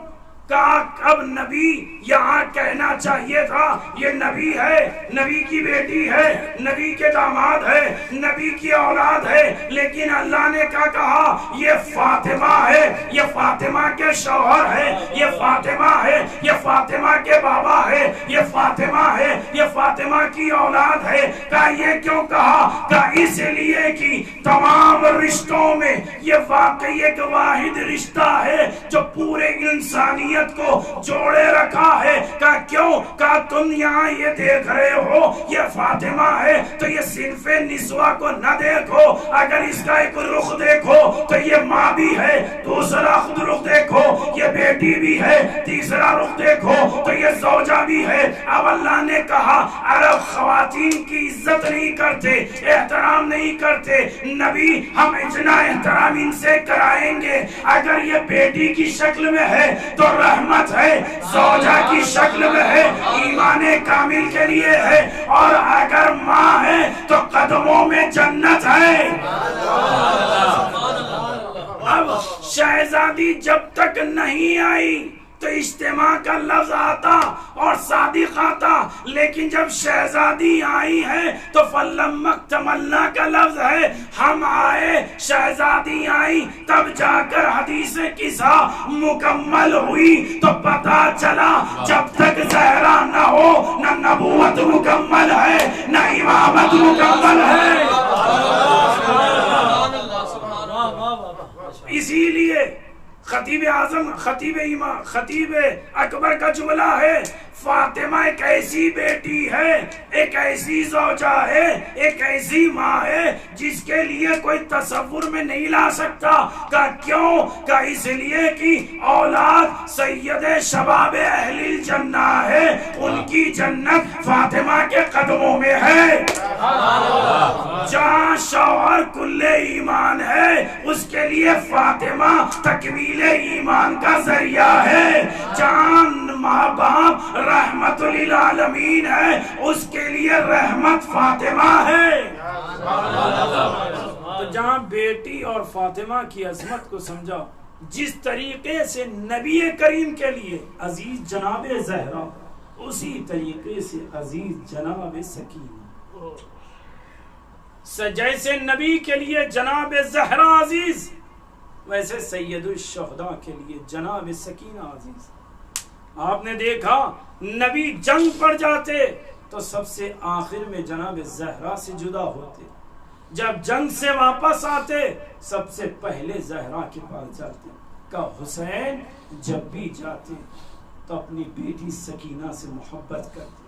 کہا اب نبی یہاں کہنا چاہیے تھا یہ نبی ہے، نبی کی بیٹی ہے، نبی کے داماد ہے، نبی کی اولاد ہے، لیکن اللہ نے کیا کہا؟ یہ فاطمہ ہے، یہ فاطمہ کے شوہر ہے، یہ فاطمہ ہے، یہ فاطمہ کے بابا ہے، یہ فاطمہ ہے، یہ فاطمہ کی اولاد ہے. کہا یہ کیوں کہا؟ کہا اس لیے کہ تمام رشتوں میں یہ واقعی ایک واحد رشتہ ہے جو پورے انسانیت کو جوڑے رکھا ہے. کہا کیوں؟ کہا تم یہاں یہ دیکھ رہے ہو یہ فاطمہ ہے تو یہ صنف نسوہ کو نہ دیکھو، اگر اس کا ایک رخ دیکھو تو یہ ماں بھی ہے، دوسرا خود رخ دیکھو یہ بیٹی بھی ہے، تیسرا رخ دیکھو تو یہ زوجہ بھی ہے. اب اللہ نے کہا عرب خواتین کی عزت نہیں کرتے، احترام نہیں کرتے، نبی ہم اتنا احترام ان سے کرائیں گے. اگر یہ بیٹی کی شکل میں ہے تو رحمت ہے، زوجہ کی شکل میں ہے ایمان کامل کے لیے ہے، اور اگر ماں ہے تو قدموں میں جنت ہے. اب شہزادی جب تک نہیں آئی تو اجتماع کا لفظ آتا اور صادق آتا، لیکن جب شہزادی آئی ہے تو فَلَمَّا اكْتَمَلْنَا کا لفظ ہے. ہم آئے، شہزادی آئی، تب جا کر حدیث قصہ مکمل ہوئی. تو پتا چلا جب تک زہرا نہ ہو نہ نبوت مکمل ہے نہ امامت مکمل ہے. اسی لیے خطیب اعظم، خطیب اکبر کا جملہ ہے فاطمہ ایک ایسی بیٹی ہے، ایک ایسی زوجہ ہے، ایک ایسی ماں ہے جس کے لیے کوئی تصور میں نہیں لا سکتا. کہ کیوں؟ کہ اس لیے کہ اولاد سید شباب اہل الجنہ ہے، ان کی جنت فاطمہ کے قدموں میں ہے. جہاں شوہر کل ایمان ہے اس کے لیے فاطمہ تکمیل ایمان کا ذریعہ ہے. جہاں ماں باپ رحمت للعالمین ہے اس کے لیے رحمت فاطمہ ہے. تو جہاں بیٹی اور فاطمہ کی عظمت کو سمجھا، جس طریقے سے نبی کریم کے لیے عزیز جناب زہرا، اسی طریقے سے عزیز جناب سکینہ. جیسے نبی کے لیے جناب زہرا عزیز، ویسے سید الشہداء کے لیے جناب سکینہ عزیز. آپ نے دیکھا نبی جنگ پر جاتے تو سب سے آخر میں جناب زہرا سے جدا ہوتے، جب جنگ سے واپس آتے سب سے پہلے زہرا کے پاس جاتے. کہ حسین جب بھی جاتے تو اپنی بیٹی سکینہ سے محبت کرتے.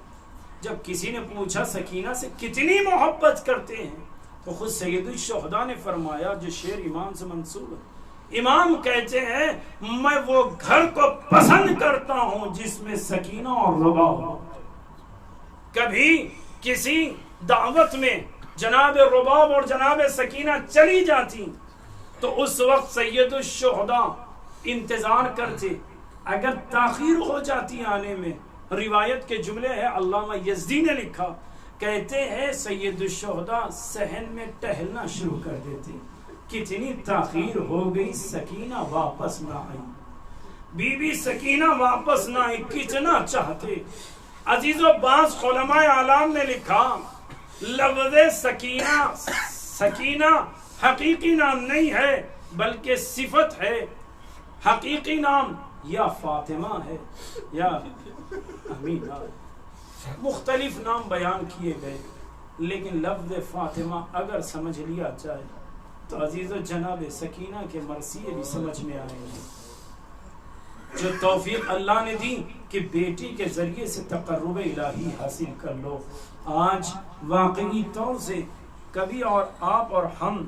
جب کسی نے پوچھا سکینہ سے کتنی محبت کرتے ہیں تو خود سید الشہداء نے فرمایا، جو شعر امام سے منسوب ہے، امام کہتے ہیں میں وہ گھر کو پسند کرتا ہوں جس میں سکینہ اور ربا ہو. کبھی کسی دعوت میں جناب رباب اور جناب سکینہ چلی جاتی تو اس وقت سید الشہداء انتظار کرتے. اگر تاخیر ہو جاتی آنے میں روایت کے جملے ہیں، علامہ یزدی نے لکھا، کہتے ہیں سید الشہداء صحن میں ٹہلنا شروع کر دیتے، کتنی تاخیر ہو گئی، سکینہ واپس نہ آئی، بی بی سکینہ واپس نہ آئی، کتنا چاہتے۔ عزیزو بعض علماء اعلام نے لکھا لفظ سکینہ حقیقی نام نہیں ہے بلکہ صفت ہے، حقیقی نام یا فاطمہ ہے یا امینہ، مختلف نام بیان کیے گئے، لیکن لفظ فاطمہ اگر سمجھ لیا جائے تو عزیزو جناب سکینہ کے مرثیے بھی سمجھ میں آئیں گے۔ جو توفیق اللہ نے دی کہ بیٹی کے ذریعے سے تقرب الہی حاصل کر لو، آج واقعی طور سے کبھی اور آپ اور ہم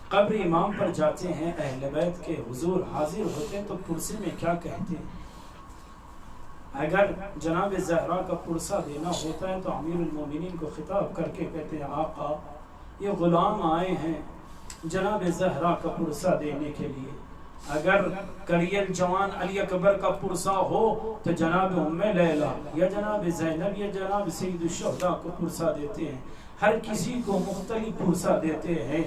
قبر امام پر جاتے ہیں، اہل بیت کے حضور حاضر ہوتے ہیں تو پرسے میں کیا کہتے ہیں؟ اگر جناب زہرا کا پرسہ دینا ہوتا ہے تو امیر المومنین کو خطاب کر کے کہتے ہیں آقا یہ غلام آئے ہیں جناب زہرا کا پرسہ دینے کے لیے۔ اگر کریل جوان علی اکبر کا پرسہ ہو تو جناب ام لیلہ یا جناب زینب یا جناب سید الشہداء کو پرسہ دیتے ہیں، ہر کسی کو مختلف پرسہ دیتے ہیں،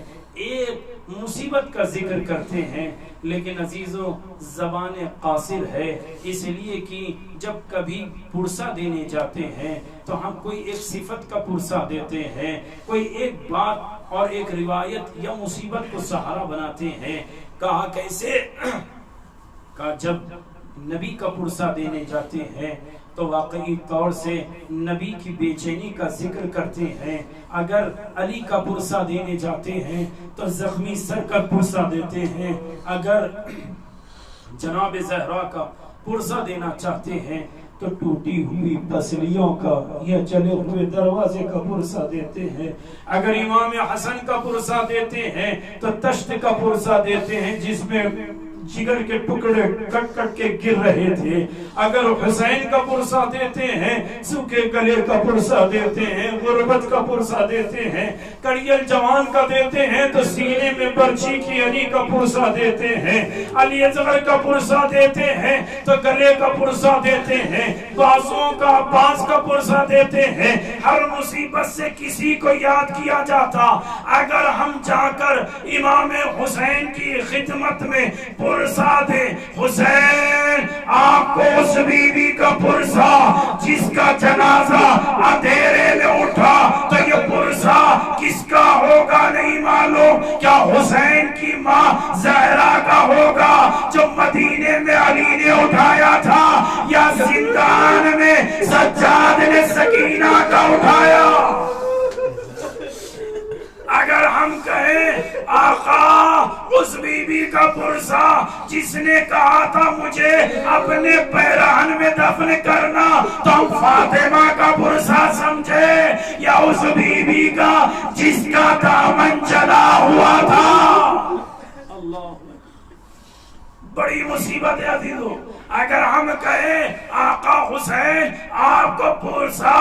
ایک مصیبت کا ذکر کرتے ہیں، لیکن عزیزو زبان قاصر ہے، اس لیے کہ جب کبھی پرسہ دینے جاتے ہیں تو ہم کوئی ایک صفت کا پرسہ دیتے ہیں، کوئی ایک بات اور ایک روایت یا مصیبت کو سہارا بناتے ہیں۔ کہا کیسے؟ کہا جب نبی کا پرسہ دینے جاتے ہیں تو واقعی طور سے نبی کی بے چینی کا ذکر کرتے ہیں، اگر علی کا پرسہ دینے جاتے ہیں تو زخمی سر کا پرسہ دیتے ہیں، اگر جناب زہرا کا پرسہ دینا چاہتے ہیں تو ٹوٹی ہوئی پسلیوں کا یا چلے ہوئے دروازے کا پرسہ دیتے ہیں، اگر امام حسن کا پرسہ دیتے ہیں تو تشت کا پرسہ دیتے ہیں جس میں جگر کے ٹکڑے کٹ کٹ کے گر رہے تھے، اگر حسین کا پرسہ دیتے ہیں سوکھے گلے کا پرسہ دیتے ہیں، غربت کا پرسہ دیتے ہیں، کڑیل جوان کا دیتے ہیں تو سینے میں برچی کی علی کا پرسہ دیتے ہیں، علی اصغر کا پرسہ دیتے ہیں تو گلے کا پرسہ دیتے ہیں، بازوں کا عباس کا پرسہ دیتے ہیں۔ ہر مصیبت سے کسی کو یاد کیا جاتا، اگر ہم جا کر امام حسین کی خدمت میں پرسہ دے، حسین آپ کو اس بی بی کا پرسہ جس کا جنازہ اندھیرے میں اٹھا تو یہ پرسہ کس کا ہوگا نہیں معلوم، کیا حسین کی ماں زہرا کا ہوگا جو مدینے میں علی نے اٹھایا تھا، یا زندان میں سجاد نے سکینہ کا اٹھایا؟ اگر ہم کہیں آقا اس بی بی کا پرسہ جس نے کہا تھا مجھے اپنے پیرہن میں دفن کرنا تو ہم فاطمہ کا پرسہ سمجھے، یا اس بی بی کا جس کا دامن چلا ہوا تھا؟ اللہ بڑی مصیبت ہے عزیزو۔ اگر ہم کہیں آقا حسین آپ کو پرسہ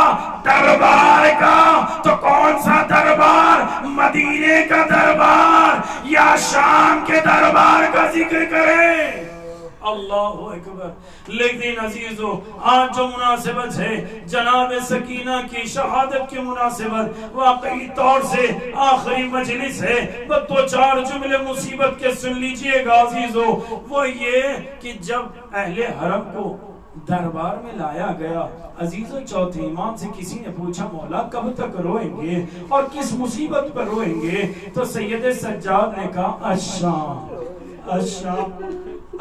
دربار کا تو کون سا دربار؟ مدینے کا دربار یا شام کے دربار کا ذکر کریں؟ اللہ اکبر۔ لیکن عزیزو آج جو مناسبت ہے جناب سکینہ کی شہادت کی مناسبت، واقعی طور سے آخری مجلس ہے، بس دو چار جملے مصیبت کے سن لیجئے گا عزیزو۔ وہ یہ کہ جب اہل حرم کو دربار میں لایا گیا، عزیزو چوتھے امام سے کسی نے پوچھا مولا کب تک روئیں گے اور کس مصیبت پر روئیں گے؟ تو سید سجاد نے کہا الشام الشام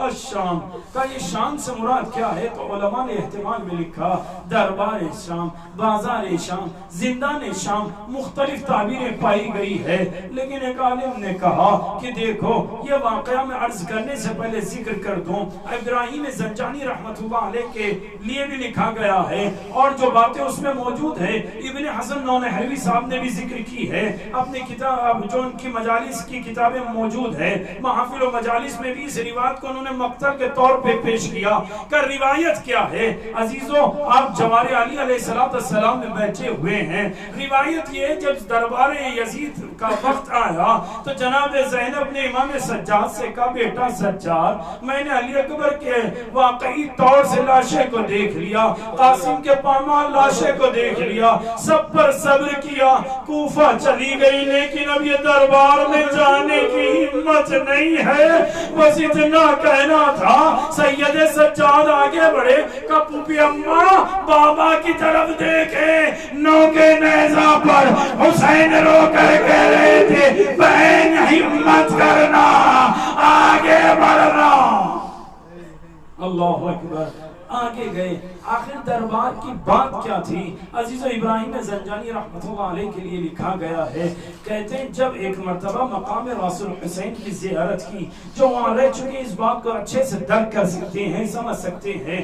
الشام۔ کا یہ شام سے مراد کیا ہے؟ تو علماء نے احتمال میں لکھا دربار شام، بازار شام، زندان شام، مختلف تعبیریں پائی گئی ہے، لیکن ایک عالم نے کہا کہ دیکھو یہ واقعہ میں عرض کرنے سے پہلے ذکر کر دوں، ابراہیم زنجانی رحمت اللہ علیہ کے لیے بھی لکھا گیا ہے اور جو باتیں اس میں موجود ہے ابن حسن نونہروی صاحب نے بھی ذکر کی ہے اپنی کتاب، جو ان کی مجالس کی کتابیں موجود ہے، محافل و مجالس میں بھی اس روایت کو انہوں نے مقتل کے طور پہ پیش کیا کہ روایت کیا ہے عزیزوں، آپ جوار علی علیہ السلام میں بیٹھے ہوئے ہیں، روایت یہ جب دربار یزید کا وقت آیا تو جناب زینب نے امام سجاد سے کہا بیٹا سجاد میں نے علی اکبر کے واقعی طور سے لاشے کو دیکھ لیا، قاسم کے پامال لاشے کو دیکھ لیا، سب پر صبر کیا، کوفہ چلی گئی، لیکن اب یہ دربار میں جانے کی ہمت نہیں ہے۔ بس اتنا کہنا تھا۔ سید سجاد آگے بڑھے کہ پوپی اماں بابا کی طرف دیکھے، نوکے نیزہ پر حسین رو کر کہہ رہے تھے بہن ہمت کرنا، آگے بڑھنا۔ اللہ اکبر، آگے گئے۔ آخر دربار کی بات کیا تھی؟ عزیز ابراہیم زنجانی رحمت اللہ علیہ کے لیے لکھا گیا ہے، کہتے ہیں جب ایک مرتبہ مقام رسول حسین کی زیارت کی، جو وہاں رہ چکے اس بات کو اچھے سے درک کر سکتے ہیں، سمجھ سکتے ہیں۔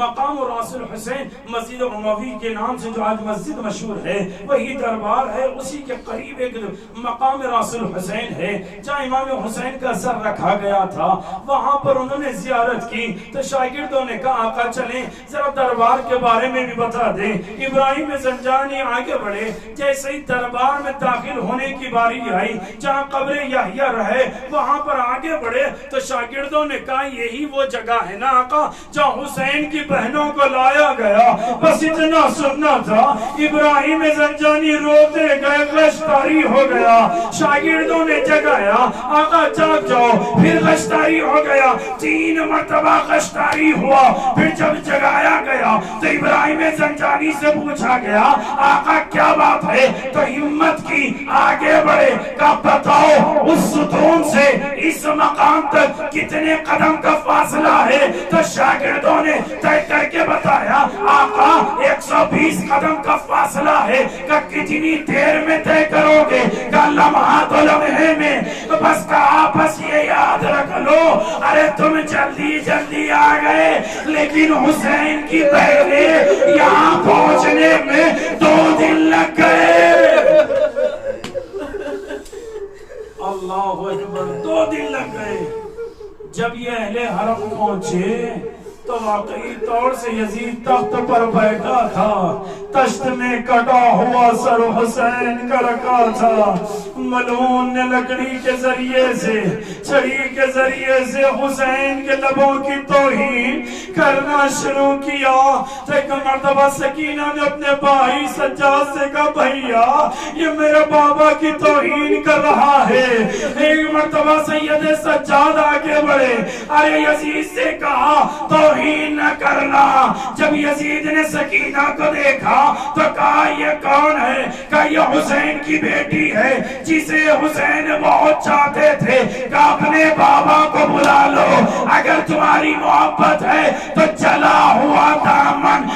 مقام رسول حسین مسجد اموی کے نام سے جو آج مسجد مشہور ہے وہی دربار ہے، اسی کے قریب ایک مقام رسول حسین ہے جہاں امام حسین کا سر رکھا گیا تھا۔ وہاں پر انہوں نے زیارت کی تو شاگردوں نے کہا آقا چلیں ذرا دربار کے بارے میں بھی بتا دیں۔ ابراہیم زنجانی آگے بڑھے، جیسے ہی دربار میں داخل ہونے کی باری آئی جہاں قبر یحییٰ رہے وہاں پر آگے بڑھے تو شاگردوں نے کہا یہی وہ جگہ ہے نا آقا جہاں حسین کی بہنوں کو لایا گیا۔ بس اتنا سننا تھا، ابراہیم زنجانی روتے گئے، غشتاری ہو گیا۔ شاگردوں نے جگایا آقا جاگ جاؤ، پھر غشتاری ہو گیا، 3 مرتبہ غشتاری ہوا۔ پھر جب جگایا گیا تو ابراہیم زنجانی سے پوچھا گیا آقا کیا بات ہے؟ تو ہمت کی، آگے بڑھے کہ بتاؤ اس ستون سے اس مقام تک کتنے قدم کا فاصلہ ہے؟ تو شاگردوں نے طے کر کے بتایا آقا 120 قدم کا فاصلہ ہے۔ کہ کتنی دیر میں طے کرو گے؟ کہ لمحات و لمحے میں۔ بس کہا بس یہ یاد رکھ لو، ارے تم جلدی جلدی آ گئے لیکن حسین کی بہنیں یہاں پہنچنے میں 2 دن لگ گئے۔ اللہ اکبر، 2 دن لگ گئے۔ جب یہ اہل حرم پہنچے تو واقعی طور سے یزید تخت پر بیٹھا تھا، تشت میں کٹا ہوا سر حسین کا رکھا تھا۔ ملعون نے لکڑی کے ذریعے سے، چھڑی کے ذریعے سے حسین کے لبوں کی توہین کرنا شروع کیا۔ تو ایک مرتبہ سکینہ نے اپنے بھائی سجاد سے کہا بھائیا یہ میرے بابا کی توہین کر رہا ہے۔ ایک مرتبہ سید سجاد آگے بڑھے، ارے یزید سے کہا توہین نہ کرنا۔ جب یزید نے سکینہ کو دیکھا تو کہا یہ کون ہے؟ کہا یہ حسین کی بیٹی ہے جسے حسین بہت چاہتے تھے، کہ اپنے بابا کو بلا لو، اگر تمہاری محبت ہے تو جلا ہوا دامن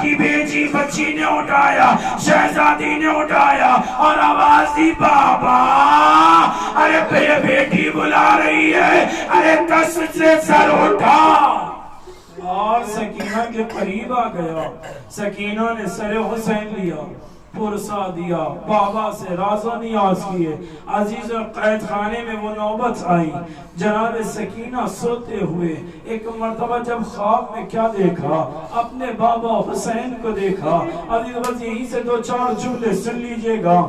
کی بیٹی بچی نے اٹھایا، شہزادی نے اٹھایا اور آواز دی بابا، ارے بیٹی بلا رہی ہے، ارے تشت سے سر اٹھا۔ اور سکینہ کے قریب آ گیا، سکینہ نے سر حسین لیا، پرسا دیا، بابا سے راز و نیاز کیے۔ عزیز قید خانے میں وہ نوبت آئی، جناب سکینہ سوتے ہوئے ایک مرتبہ جب خواب میں کیا دیکھا؟ اپنے بابا حسین کو دیکھا۔ عزیز بس یہیں سے 2-4 جملے سن لیجئے گا۔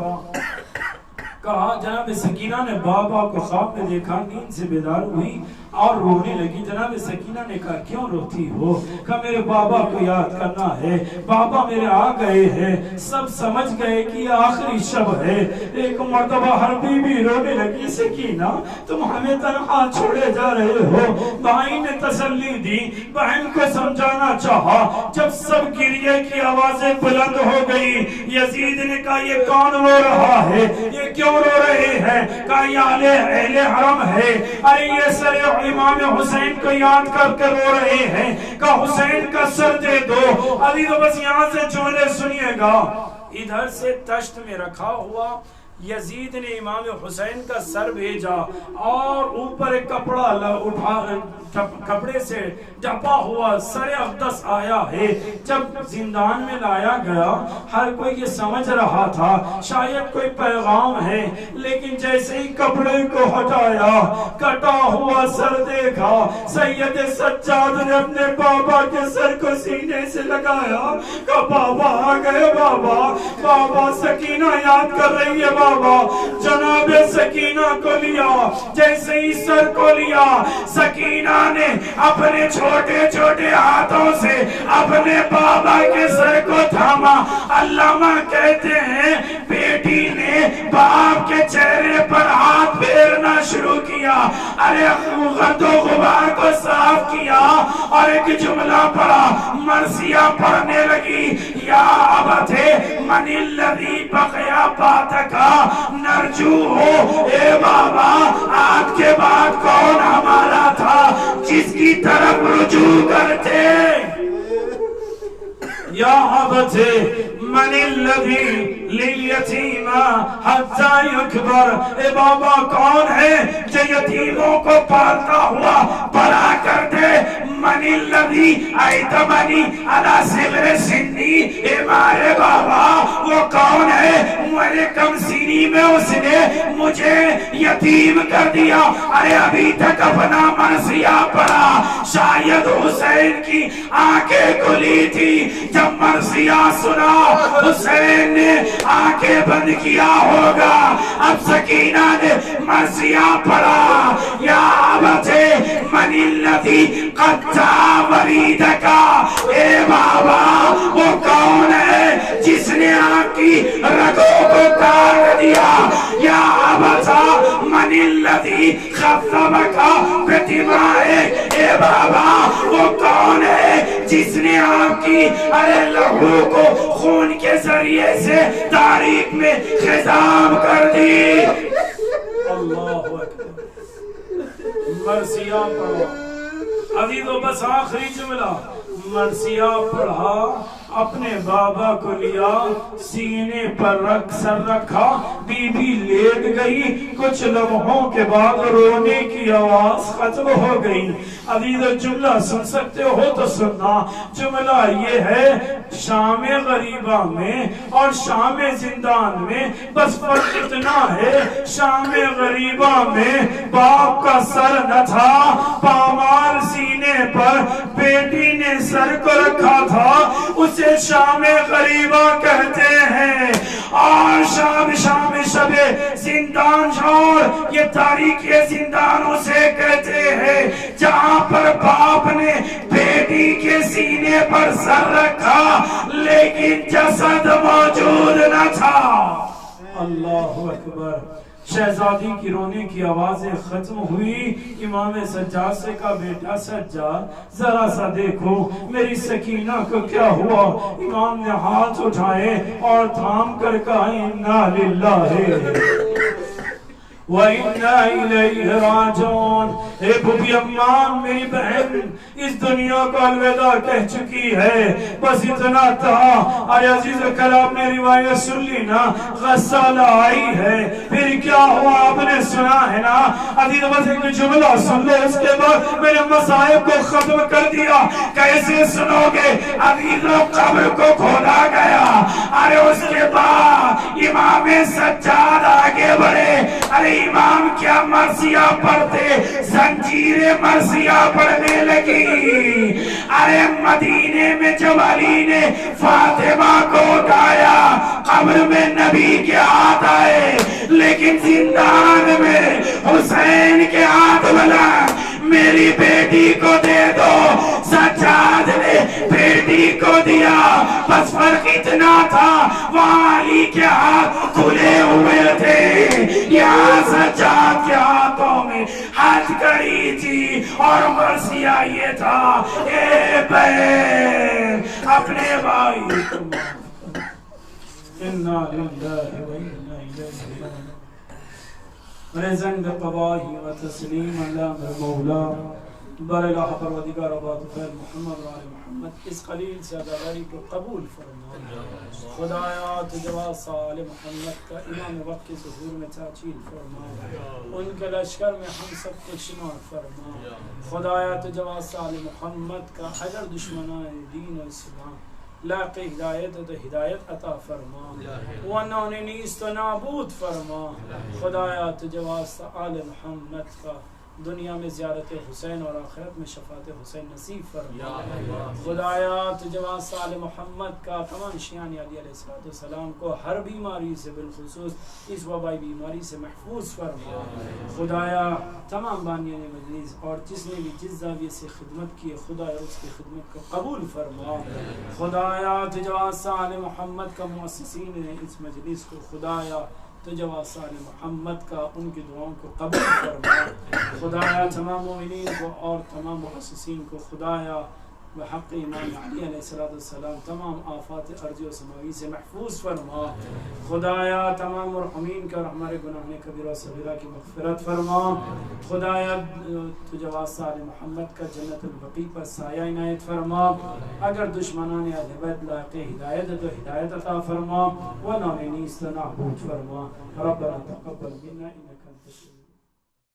کہا جناب سکینہ نے بابا کو خواب میں دیکھا، نیند سے بیدار ہوئی اور رونے لگی۔ جناب سکینہ نے کہا کیوں روتی ہو؟ کہا میرے بابا کو یاد کرنا ہے، بابا میرے آ گئے ہیں، سب سمجھ گئے کہ یہ آخری شب ہے۔ ایک مرتبہ ہر بی بی رونے لگی، سکینہ تم ہمیں تنہا چھوڑے جا رہے ہو۔ بھائی نے تسلی دی، بہن کو سمجھانا چاہا۔ جب سب گریے کی آوازیں بلند ہو گئی، یزید نے کہا یہ کون رو رہا ہے؟ یہ کیوں رو رہے ہیں؟ کہا یہ اہل حرم ہے، ارے یہ سر امام حسین کو یاد کر کے رو رہے ہیں کہ حسین کا سر دے دو۔ ابھی تو بس یہاں سے جملے سنیے گا۔ ادھر سے تشت میں رکھا ہوا یزید نے امام حسین کا سر بھیجا اور اوپر ایک کپڑے سے ڈھپا ہوا سر اقدس آیا ہے. جب زندان میں لایا گیا ہر کوئی یہ سمجھ رہا تھا شاید کوئی پیغام ہے، لیکن جیسے ہی کپڑے کو ہٹایا کٹا ہوا سر دیکھا. سید سجاد نے اپنے بابا کے سر کو سینے سے لگایا کہ بابا آ گئے، بابا سکینہ یاد کر رہی ہے. بابا جناب سکینہ کو لیا، جیسے ہی سر کو لیا سکینہ نے اپنے چھوٹے چھوٹے ہاتھوں سے اپنے بابا کے سر کو تھاما. علامہ کہتے ہیں بیٹی نے باپ کے چہرے پر ہاتھ پھیرنا شروع کیا، ارے غرد و غبار کو صاف کیا اور ایک جملہ پڑھا. مرثیہ پڑھنے لگی، یا ابتھے من الذی بقیا باتکا نرجو ہو. اے بابا آج کے بعد کون ہمارا تھا جس کی طرف رجوع کرتے؟ یا ابتھے من الذی لیلیتیم حتی یکبر. اے بابا کون ہے جو یتیموں کو پالتا ہوا بڑا کر دے؟ من الذی ایتمنی علی صغر سنی. اے مارے بابا وہ کون ہے میرے کم سینی میں اس نے مجھے یتیم کر دیا؟ ارے ابھی تک اپنا مرثیہ پڑھا. شاید حسین کی آنکھیں کھلی تھی جب مرثیہ سنا، حسین نے آنکھیں بند کیا ہوگا. اب سکینہ نے مرثیہ پڑھا، یا ابتھے من الذی قطع وریدکا. اے بابا وہ کون ہے جس نے آنکھ کی رگوں کو کاٹ دیا؟ یا ابتھا من الذی خففکا بدمائک. اے بابا وہ کون ہے جس نے آپ کی ارے لہو کو خون کے ذریعے سے تاریخ میں خضاب کر دی؟ اللہ اکبر. مرثیہ پڑھو عزیزو، بس آخری جملہ. مرثیہ پڑھا، اپنے بابا کو لیا، سینے پر سر رکھا، بی بی لیٹ گئی. کچھ لمحوں کے بعد رونے کی آواز ختم ہو گئی. عزیزو جملہ سن سکتے ہو تو سننا. جملہ یہ ہے شام غریبہ میں اور شام زندان میں بس فرق اتنا ہے، شام غریبہ میں باپ کا سر نہ تھا، پامال سینے پر بیٹی نے سر کو رکھا تھا. اسے شام غریبہ کہتے ہیں. اور شام شب زندان اور یہ تاریخی زندان اسے کہتے ہیں جہاں پر باپ نے بیٹی کے سینے پر سر رکھا لیکن جسد موجود نہ تھا. اللہ اکبر. شہزادی کی رونے کی آوازیں ختم ہوئی. امام سجاد سے کہا بیٹا سجاد ذرا سا دیکھو میری سکینہ کو کیا ہوا. امام نے ہاتھ اٹھائے اور تھام کر کہا انا للہ وَإِنَّا إِلَيْهِ رَاجِعُونَ. اے بھوبی اماں میری بہن اس دنیا کو الوداع کہہ چکی ہے، بس اتنا تھا. ارے عزیز کلام نے روایت سن لی نا، غسالہ آئی ہے. پھر کیا ہوا آپ نے سنا ہے نا. عزیز بس ایک جملہ سن لو، اس کے بعد میرے مصائب کو ختم کر دیا. کیسے سنو گے؟ عزیز قبر کو کھولا گیا. ارے اس کے بعد امام سجاد آگے بڑھے. ارے امام کیا مرثیہ پڑھتے، زنجیریں مرثیہ پڑھنے لگی. ارے مدینے میں جب علی نے فاطمہ کو اٹھایا قبر میں نبی کے ہاتھ آئے، لیکن زندان میں حسین کے ہاتھ بلند. میری بیٹی کو دے دو. سجاد نے بیٹی کو دیا، بس فرق اتنا تھا وہاں علی کے ہاتھ کھلے ہوئے تھے، یہاں سجاد کے ہاتھوں میں ہاتھ کڑی تھی. اور مرثیہ یہ تھا اے بہن اپنے بھائی انا للہ و انا الیہ راجعون. رزق بقضائه وتسليم على مولا بارگاہ پروردگار آباد خیر محمد و آل محمد اس قلیل سے اداکاری کو قبول فرما. خدایا تجھے واسطہ آل محمد کا امام وقت کے ظہور میں تاچیل فرما، ان کے لشکر میں ہم سب کو شمار فرما. خدایا تجھے واسطہ آل محمد کا اگر دشمنان دین و اسلام لاق ہدایت تو ہدایت عطا فرما، ورنہ انہیں نیست و نابود فرما. خدایا تجھے واسطہ آل محمد کا دنیا میں زیارت حسین اور آخرت میں شفاعت حسین نصیب فرما. خدایا تجھے واسطہ آل محمد کا تمام شیعان علی علیہ السلام کو ہر بیماری سے بالخصوص اس وبائی بیماری سے محفوظ فرما. خدایا تمام بانیان مجلس اور جس نے بھی جس زاویے سے خدمت کی خدایا اس کی خدمت کو قبول فرما. خدایا تجھے واسطہ آل محمد کا مؤسسین نے اس مجلس کو خدایا تجھے واسطہ آل محمد کا ان کی دعاؤں کو قبول فرما. خدایا تمام مومنین کو اور تمام مؤسسین کو خدایا بحق امام علی علیہ السلام تمام آفات ارضی و سماوی سے محفوظ فرما. خدایا تمام مرحومین کا رحمہ گناہ کبیرہ و صغیرہ کی مغفرت فرما. خدایا تجھے واسطہ آل محمد کا جنت البقیع پر سایہ عنایت فرما. اگر دشمنان اہل بیت لائق ہدایت تو ہدایت عطا فرما، ورنہ نیست نابود فرما. ربنا تقبل منا انک انت